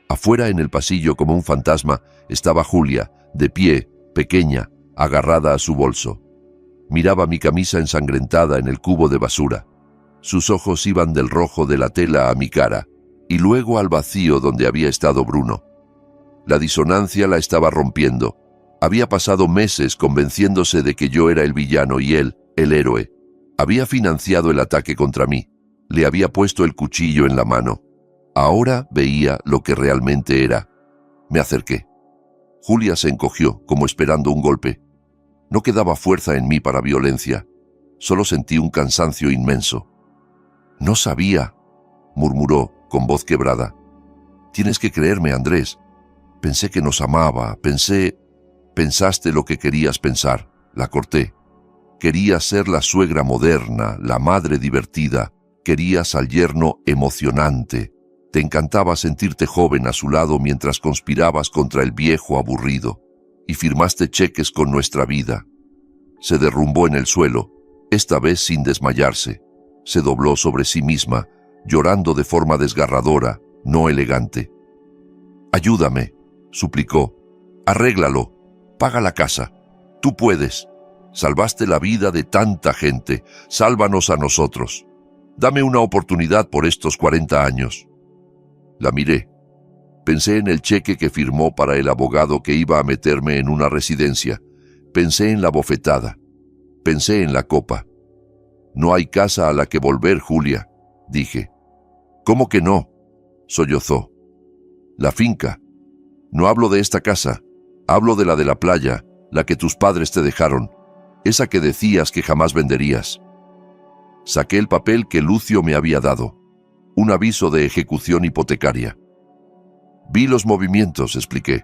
Afuera, en el pasillo, como un fantasma, estaba Julia, de pie, pequeña, agarrada a su bolso. Miraba mi camisa ensangrentada en el cubo de basura. Sus ojos iban del rojo de la tela a mi cara, y luego al vacío donde había estado Bruno. La disonancia la estaba rompiendo. Había pasado meses convenciéndose de que yo era el villano y él, el héroe. Había financiado el ataque contra mí. Le había puesto el cuchillo en la mano. Ahora veía lo que realmente era. Me acerqué. Julia se encogió, como esperando un golpe. No quedaba fuerza en mí para violencia. Solo sentí un cansancio inmenso. «No sabía», murmuró con voz quebrada. «Tienes que creerme, Andrés. Pensé que nos amaba, Pensaste lo que querías pensar», la corté. Querías ser la suegra moderna, la madre divertida. Querías al yerno emocionante. Te encantaba sentirte joven a su lado mientras conspirabas contra el viejo aburrido. Y firmaste cheques con nuestra vida. Se derrumbó en el suelo, esta vez sin desmayarse. Se dobló sobre sí misma, llorando de forma desgarradora, no elegante. «Ayúdame», suplicó. «Arréglalo. Paga la casa. Tú puedes. Salvaste la vida de tanta gente. Sálvanos a nosotros. Dame una oportunidad por estos 40 años». La miré. Pensé en el cheque que firmó para el abogado que iba a meterme en una residencia. Pensé en la bofetada. Pensé en la copa. «No hay casa a la que volver, Julia», dije. «¿Cómo que no?», sollozó. «La finca. No hablo de esta casa. Hablo de la playa, la que tus padres te dejaron, esa que decías que jamás venderías». Saqué el papel que Lucio me había dado. Un aviso de ejecución hipotecaria. «Vi los movimientos», expliqué.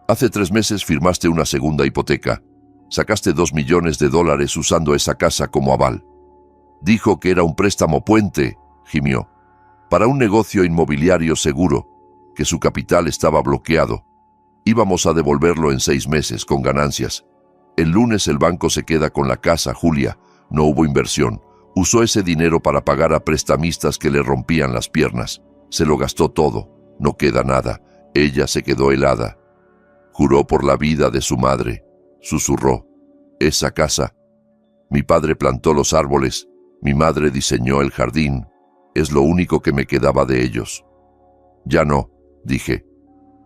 «Hace 3 meses firmaste una segunda hipoteca. Sacaste $2 millones usando esa casa como aval». «Dijo que era un préstamo puente», gimió, «para un negocio inmobiliario seguro, que su capital estaba bloqueado. Íbamos a devolverlo en 6 meses con ganancias. El lunes el banco se queda con la casa, Julia. No hubo inversión. Usó ese dinero para pagar a prestamistas que le rompían las piernas. Se lo gastó todo. No queda nada». Ella se quedó helada. Juró por la vida de su madre. Susurró. «Esa casa. Mi padre plantó los árboles. Mi madre diseñó el jardín. Es lo único que me quedaba de ellos». «Ya no», dije.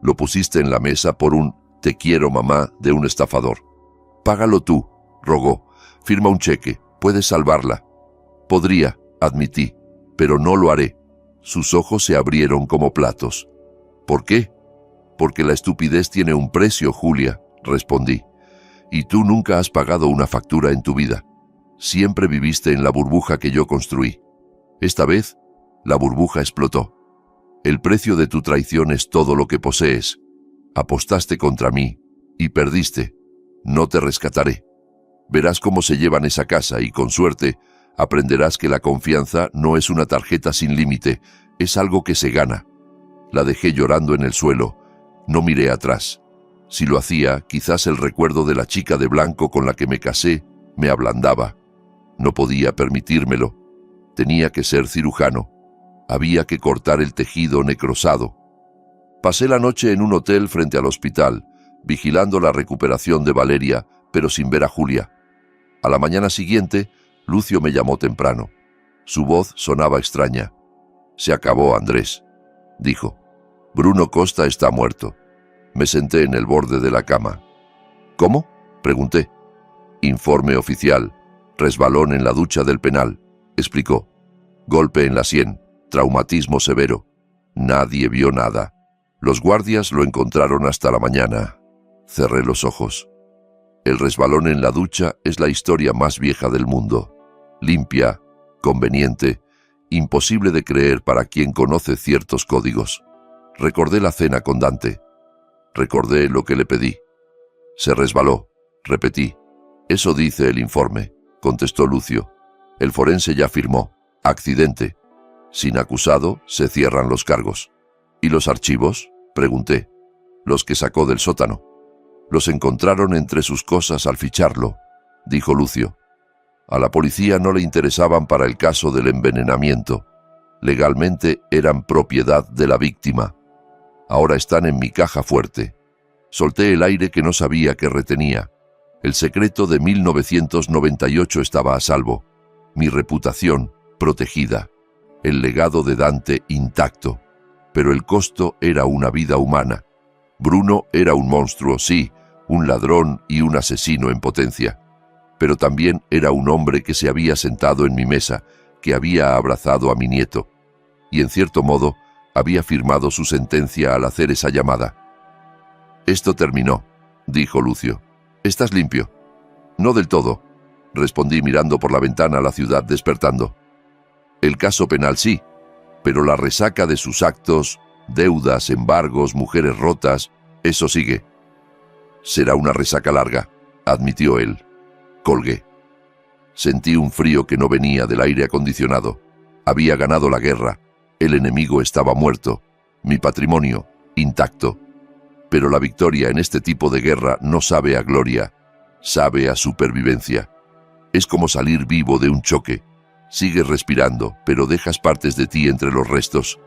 «Lo pusiste en la mesa por un 'te quiero, mamá' de un estafador». «Págalo tú», rogó. «Firma un cheque. Puedes salvarla». «Podría», admití, «pero no lo haré». Sus ojos se abrieron como platos. «¿Por qué?». «Porque la estupidez tiene un precio, Julia», respondí. «Y tú nunca has pagado una factura en tu vida. Siempre viviste en la burbuja que yo construí. Esta vez, la burbuja explotó. El precio de tu traición es todo lo que posees. Apostaste contra mí y perdiste. No te rescataré. Verás cómo se llevan esa casa y, con suerte, aprenderás que la confianza no es una tarjeta sin límite, es algo que se gana». La dejé llorando en el suelo. No miré atrás. Si lo hacía, quizás el recuerdo de la chica de blanco con la que me casé me ablandaba. No podía permitírmelo. Tenía que ser cirujano. Había que cortar el tejido necrosado. Pasé la noche en un hotel frente al hospital, vigilando la recuperación de Valeria, pero sin ver a Julia. A la mañana siguiente, Lucio me llamó temprano. Su voz sonaba extraña. «Se acabó, Andrés», dijo. «Bruno Costa está muerto». Me senté en el borde de la cama. «¿Cómo?», pregunté. «Informe oficial. Resbalón en la ducha del penal», explicó. «Golpe en la sien. Traumatismo severo. Nadie vio nada. Los guardias lo encontraron hasta la mañana. Cerré los ojos. El resbalón en la ducha es la historia más vieja del mundo. Limpia, conveniente, imposible de creer para quien conoce ciertos códigos. Recordé la cena con Dante. Recordé lo que le pedí. Se resbaló. Repetí. Eso dice el informe, contestó Lucio. El forense ya firmó. Accidente. Sin acusado, se cierran los cargos. ¿Y los archivos? Pregunté. Los que sacó del sótano. Los encontraron entre sus cosas al ficharlo, dijo Lucio. A la policía no le interesaban para el caso del envenenamiento. Legalmente eran propiedad de la víctima. Ahora están en mi caja fuerte. Solté el aire que no sabía que retenía. El secreto de 1998 estaba a salvo. Mi reputación protegida. El legado de Dante intacto. Pero el costo era una vida humana. Bruno era un monstruo, sí, un ladrón y un asesino en potencia. Pero también era un hombre que se había sentado en mi mesa, que había abrazado a mi nieto. Y en cierto modo, había firmado su sentencia al hacer esa llamada. Esto terminó, dijo Lucio. ¿Estás limpio? No del todo, respondí mirando por la ventana a la ciudad despertando. El caso penal sí, pero la resaca de sus actos, deudas, embargos, mujeres rotas, eso sigue. Será una resaca larga, admitió él. Colgué. Sentí un frío que no venía del aire acondicionado. Había ganado la guerra. El enemigo estaba muerto. Mi patrimonio, intacto. Pero la victoria en este tipo de guerra no sabe a gloria, sabe a supervivencia. Es como salir vivo de un choque. Sigues respirando, pero dejas partes de ti entre los restos.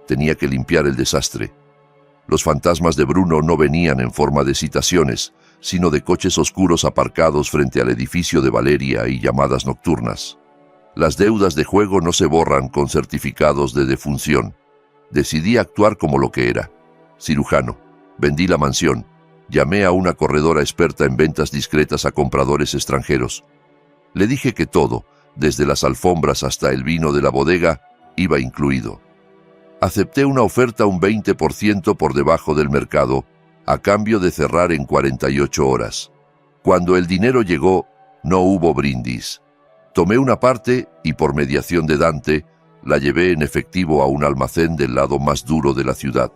Tenía que limpiar el desastre. Los fantasmas de Bruno no venían en forma de citaciones, sino de coches oscuros aparcados frente al edificio de Valeria y llamadas nocturnas. Las deudas de juego no se borran con certificados de defunción. Decidí actuar como lo que era. Cirujano. Vendí la mansión. Llamé a una corredora experta en ventas discretas a compradores extranjeros. Le dije que todo, desde las alfombras hasta el vino de la bodega, iba incluido. Acepté una oferta un 20% por debajo del mercado, a cambio de cerrar en 48 horas. Cuando el dinero llegó, no hubo brindis. Tomé una parte y, por mediación de Dante, la llevé en efectivo a un almacén del lado más duro de la ciudad.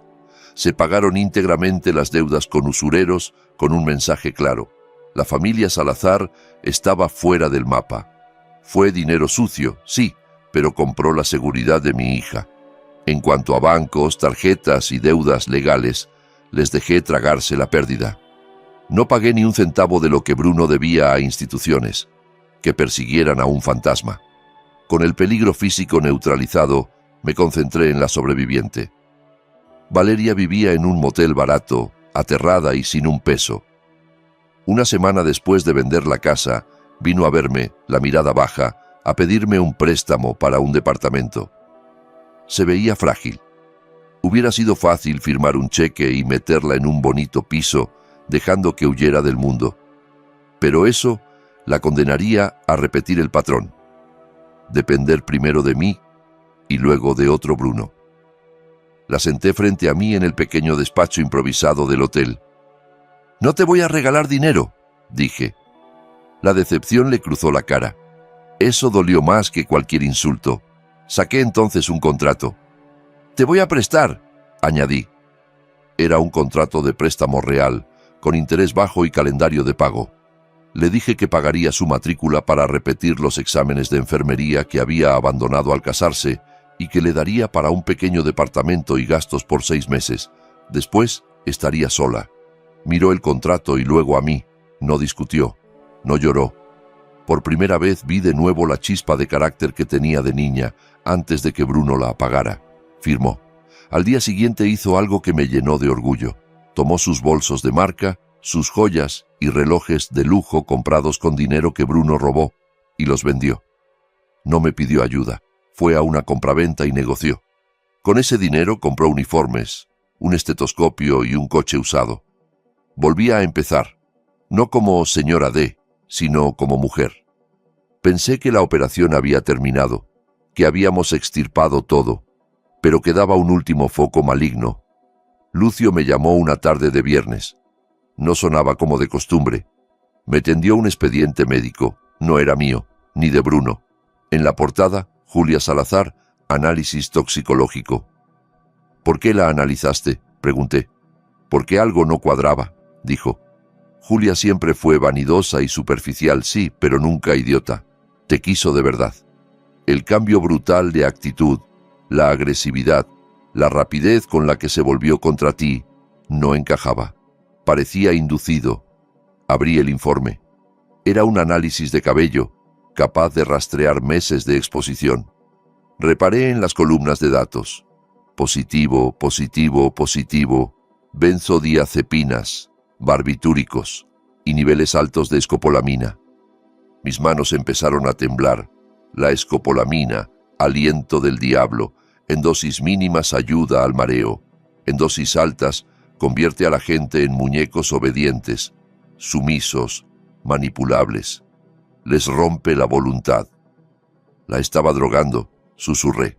Se pagaron íntegramente las deudas con usureros con un mensaje claro. La familia Salazar estaba fuera del mapa. Fue dinero sucio, sí, pero compró la seguridad de mi hija. En cuanto a bancos, tarjetas y deudas legales, les dejé tragarse la pérdida. No pagué ni un centavo de lo que Bruno debía a instituciones, que persiguieran a un fantasma. Con el peligro físico neutralizado, me concentré en la sobreviviente. Valeria vivía en un motel barato, aterrada y sin un peso. Una semana después de vender la casa, vino a verme, la mirada baja, a pedirme un préstamo para un departamento. Se veía frágil. Hubiera sido fácil firmar un cheque y meterla en un bonito piso, dejando que huyera del mundo. Pero eso la condenaría a repetir el patrón. Depender primero de mí y luego de otro Bruno. La senté frente a mí en el pequeño despacho improvisado del hotel. «No te voy a regalar dinero», dije. La decepción le cruzó la cara. Eso dolió más que cualquier insulto. Saqué entonces un contrato. «Te voy a prestar», añadí. Era un contrato de préstamo real, con interés bajo y calendario de pago. Le dije que pagaría su matrícula para repetir los exámenes de enfermería que había abandonado al casarse y que le daría para un pequeño departamento y gastos por 6 meses. Después estaría sola. Miró el contrato y luego a mí. No discutió. No lloró. Por primera vez vi de nuevo la chispa de carácter que tenía de niña antes de que Bruno la apagara. Firmó. Al día siguiente hizo algo que me llenó de orgullo. Tomó sus bolsos de marca, sus joyas y relojes de lujo comprados con dinero que Bruno robó y los vendió. No me pidió ayuda. Fue a una compraventa y negoció. Con ese dinero compró uniformes, un estetoscopio y un coche usado. Volví a empezar, no como señora D, sino como mujer. Pensé que la operación había terminado, que habíamos extirpado todo, Pero quedaba un último foco maligno. Lucio me llamó una tarde de viernes. No sonaba como de costumbre. Me tendió un expediente médico. No era mío, ni de Bruno. En la portada, Julia Salazar, análisis toxicológico. ¿Por qué la analizaste?, pregunté. Porque algo no cuadraba, dijo. Julia siempre fue vanidosa y superficial, sí, pero nunca idiota. Te quiso de verdad. El cambio brutal de actitud, la agresividad, la rapidez con la que se volvió contra ti, no encajaba. Parecía inducido. Abrí el informe. Era un análisis de cabello, capaz de rastrear meses de exposición. Reparé en las columnas de datos. Positivo, positivo, positivo, benzodiazepinas, barbitúricos y niveles altos de escopolamina. Mis manos empezaron a temblar. La escopolamina, aliento del diablo, en dosis mínimas ayuda al mareo, en dosis altas convierte a la gente en muñecos obedientes, sumisos, manipulables. Les rompe la voluntad. La estaba drogando, susurré.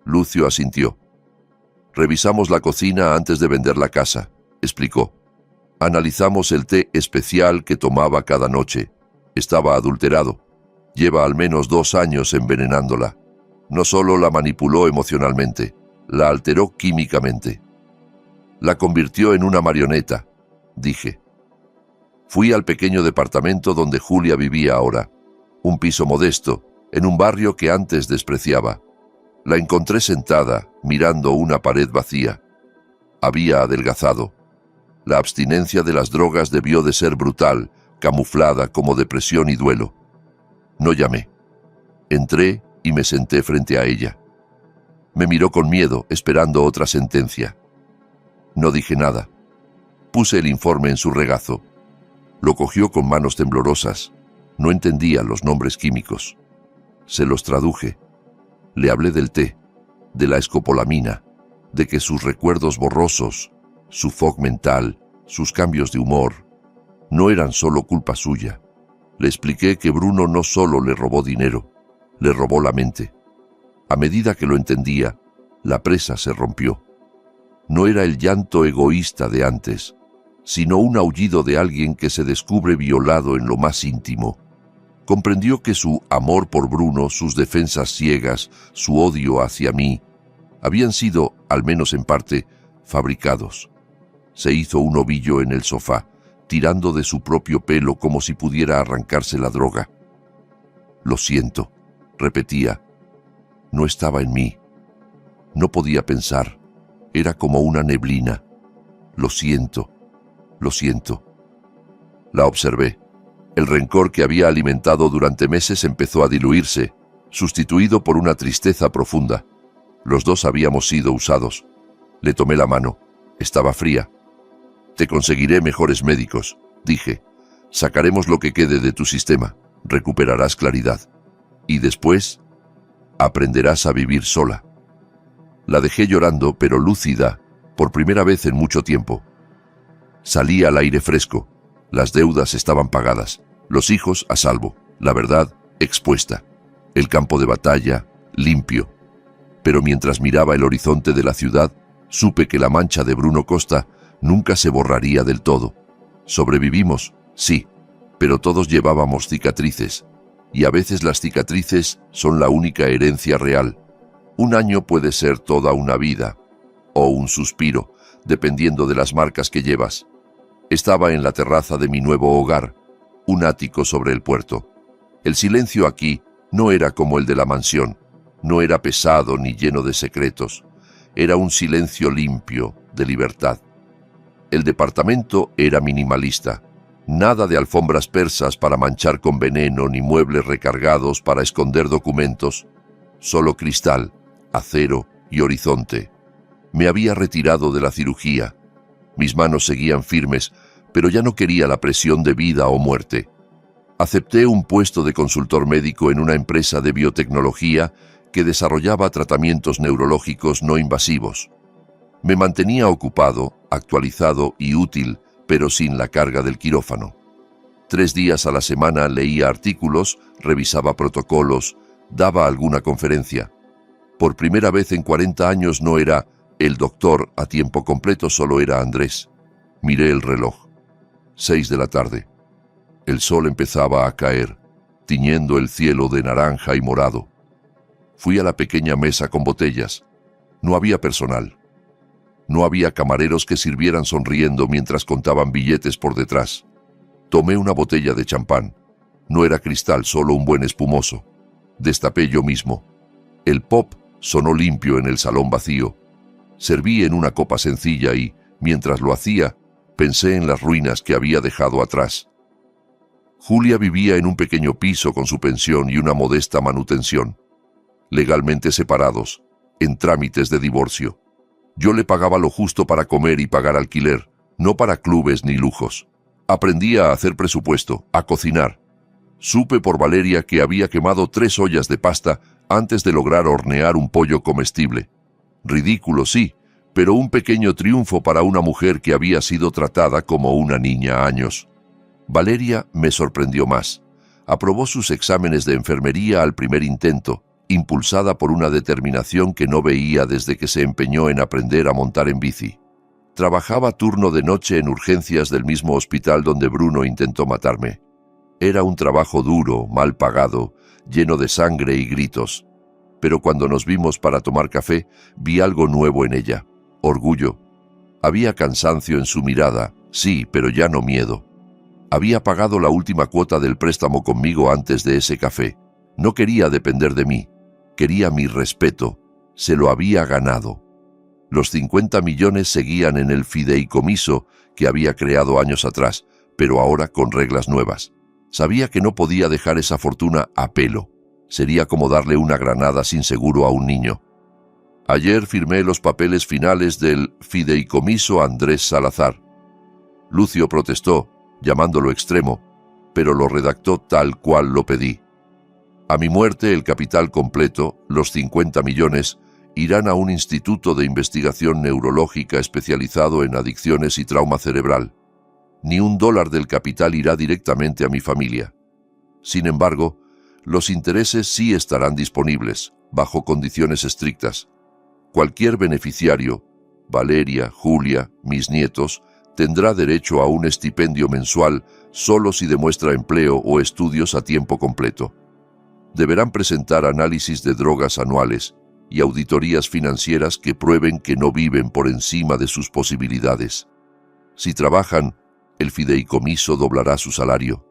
Lucio asintió. Revisamos la cocina antes de vender la casa, explicó. Analizamos el té especial que tomaba cada noche. Estaba adulterado. Lleva al menos 2 años envenenándola. No solo la manipuló emocionalmente, la alteró químicamente. La convirtió en una marioneta, dije. Fui al pequeño departamento donde Julia vivía ahora, un piso modesto, en un barrio que antes despreciaba. La encontré sentada, mirando una pared vacía. Había adelgazado. La abstinencia de las drogas debió de ser brutal, camuflada como depresión y duelo. No llamé. Entré y me senté frente a ella. Me miró con miedo, esperando otra sentencia. No dije nada. Puse el informe en su regazo. Lo cogió con manos temblorosas. No entendía los nombres químicos. Se los traduje. Le hablé del té, de la escopolamina, de que sus recuerdos borrosos, su fog mental, sus cambios de humor, no eran solo culpa suya. Le expliqué que Bruno no solo le robó dinero, le robó la mente. A medida que lo entendía, la presa se rompió. No era el llanto egoísta de antes, sino un aullido de alguien que se descubre violado en lo más íntimo. Comprendió que su amor por Bruno, sus defensas ciegas, su odio hacia mí, habían sido, al menos en parte, fabricados. Se hizo un ovillo en el sofá, tirando de su propio pelo como si pudiera arrancarse la droga. Lo siento, repetía. No estaba en mí. No podía pensar. Era como una neblina. Lo siento, lo siento. La observé. El rencor que había alimentado durante meses empezó a diluirse, sustituido por una tristeza profunda. Los dos habíamos sido usados. Le tomé la mano. Estaba fría. Te conseguiré mejores médicos, dije. Sacaremos lo que quede de tu sistema. Recuperarás claridad. Y después, aprenderás a vivir sola. La dejé llorando, pero lúcida, por primera vez en mucho tiempo. Salí al aire fresco. Las deudas estaban pagadas, los hijos a salvo, la verdad expuesta, el campo de batalla limpio. Pero mientras miraba el horizonte de la ciudad, supe que la mancha de Bruno Costa nunca se borraría del todo. Sobrevivimos, sí, pero todos llevábamos cicatrices, y a veces las cicatrices son la única herencia real. Un año puede ser toda una vida, o un suspiro, dependiendo de las marcas que llevas. Estaba en la terraza de mi nuevo hogar, un ático sobre el puerto. El silencio aquí no era como el de la mansión, no era pesado ni lleno de secretos. Era un silencio limpio, de libertad. El departamento era minimalista. Nada de alfombras persas para manchar con veneno ni muebles recargados para esconder documentos. Solo cristal, acero y horizonte. Me había retirado de la cirugía. Mis manos seguían firmes, pero ya no quería la presión de vida o muerte. Acepté un puesto de consultor médico en una empresa de biotecnología que desarrollaba tratamientos neurológicos no invasivos. Me mantenía ocupado, actualizado y útil, pero sin la carga del quirófano. 3 días a la semana leía artículos, revisaba protocolos, daba alguna conferencia. Por primera vez en 40 años no era el doctor a tiempo completo, solo era Andrés. Miré el reloj. 6 de la tarde. El sol empezaba a caer, tiñendo el cielo de naranja y morado. Fui a la pequeña mesa con botellas. No había personal. No había camareros que sirvieran sonriendo mientras contaban billetes por detrás. Tomé una botella de champán. No era cristal, solo un buen espumoso. Destapé yo mismo. El pop sonó limpio en el salón vacío. Serví en una copa sencilla y, mientras lo hacía, pensé en las ruinas que había dejado atrás. Julia vivía en un pequeño piso con su pensión y una modesta manutención. Legalmente separados, en trámites de divorcio. Yo le pagaba lo justo para comer y pagar alquiler, no para clubes ni lujos. Aprendí a hacer presupuesto, a cocinar. Supe por Valeria que había quemado 3 ollas de pasta antes de lograr hornear un pollo comestible. Ridículo, sí, pero un pequeño triunfo para una mujer que había sido tratada como una niña años. Valeria me sorprendió más. Aprobó sus exámenes de enfermería al primer intento, impulsada por una determinación que no veía desde que se empeñó en aprender a montar en bici. Trabajaba turno de noche en urgencias del mismo hospital donde Bruno intentó matarme. Era un trabajo duro, mal pagado, lleno de sangre y gritos. Pero cuando nos vimos para tomar café, vi algo nuevo en ella. Orgullo. Había cansancio en su mirada, sí, pero ya no miedo. Había pagado la última cuota del préstamo conmigo antes de ese café. No quería depender de mí. Quería mi respeto. Se lo había ganado. Los 50 millones seguían en el fideicomiso que había creado años atrás, pero ahora con reglas nuevas. Sabía que no podía dejar esa fortuna a pelo. Sería como darle una granada sin seguro a un niño. Ayer firmé los papeles finales del fideicomiso Andrés Salazar. Lucio protestó, llamándolo extremo, pero lo redactó tal cual lo pedí. A mi muerte, el capital completo, los 50 millones, irán a un instituto de investigación neurológica especializado en adicciones y trauma cerebral. Ni $1 del capital irá directamente a mi familia. Sin embargo, los intereses sí estarán disponibles, bajo condiciones estrictas. Cualquier beneficiario, Valeria, Julia, mis nietos, tendrá derecho a un estipendio mensual solo si demuestra empleo o estudios a tiempo completo. Deberán presentar análisis de drogas anuales y auditorías financieras que prueben que no viven por encima de sus posibilidades. Si trabajan, el fideicomiso doblará su salario.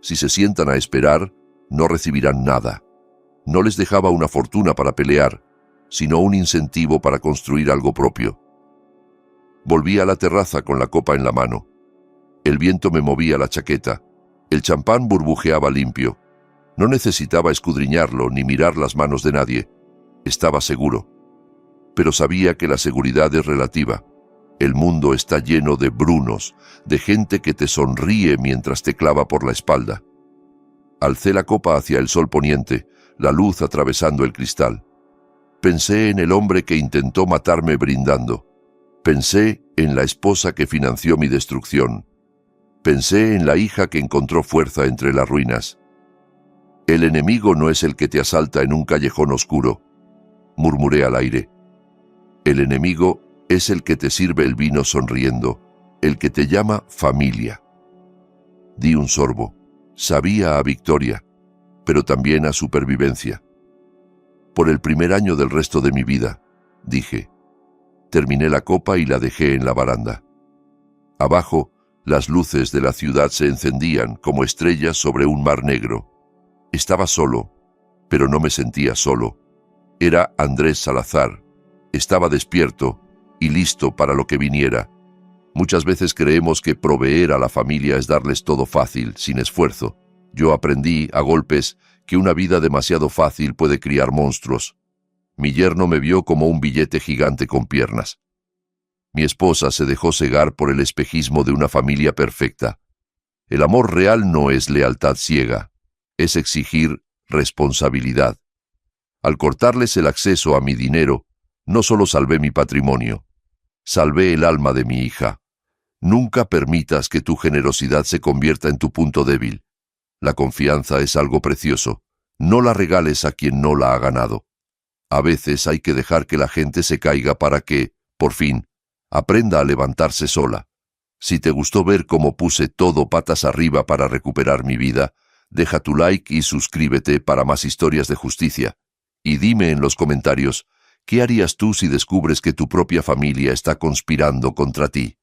Si se sientan a esperar, no recibirán nada. No les dejaba una fortuna para pelear, sino un incentivo para construir algo propio. Volví a la terraza con la copa en la mano. El viento me movía la chaqueta. El champán burbujeaba limpio. No necesitaba escudriñarlo ni mirar las manos de nadie. Estaba seguro. Pero sabía que la seguridad es relativa. El mundo está lleno de Brunos, de gente que te sonríe mientras te clava por la espalda. Alcé la copa hacia el sol poniente, la luz atravesando el cristal. Pensé en el hombre que intentó matarme brindando. Pensé en la esposa que financió mi destrucción. Pensé en la hija que encontró fuerza entre las ruinas. El enemigo no es el que te asalta en un callejón oscuro, murmuré al aire. El enemigo es el que te sirve el vino sonriendo, el que te llama familia. Di un sorbo. Sabía a victoria, pero también a supervivencia. Por el primer año del resto de mi vida, dije. Terminé la copa y la dejé en la baranda. Abajo, las luces de la ciudad se encendían como estrellas sobre un mar negro. Estaba solo, pero no me sentía solo. Era Andrés Salazar. Estaba despierto y listo para lo que viniera. Muchas veces creemos que proveer a la familia es darles todo fácil, sin esfuerzo. Yo aprendí, a golpes, que una vida demasiado fácil puede criar monstruos. Mi yerno me vio como un billete gigante con piernas. Mi esposa se dejó cegar por el espejismo de una familia perfecta. El amor real no es lealtad ciega, es exigir responsabilidad. Al cortarles el acceso a mi dinero, no solo salvé mi patrimonio, salvé el alma de mi hija. Nunca permitas que tu generosidad se convierta en tu punto débil. La confianza es algo precioso. No la regales a quien no la ha ganado. A veces hay que dejar que la gente se caiga para que, por fin, aprenda a levantarse sola. Si te gustó ver cómo puse todo patas arriba para recuperar mi vida, deja tu like y suscríbete para más historias de justicia. Y dime en los comentarios, ¿qué harías tú si descubres que tu propia familia está conspirando contra ti?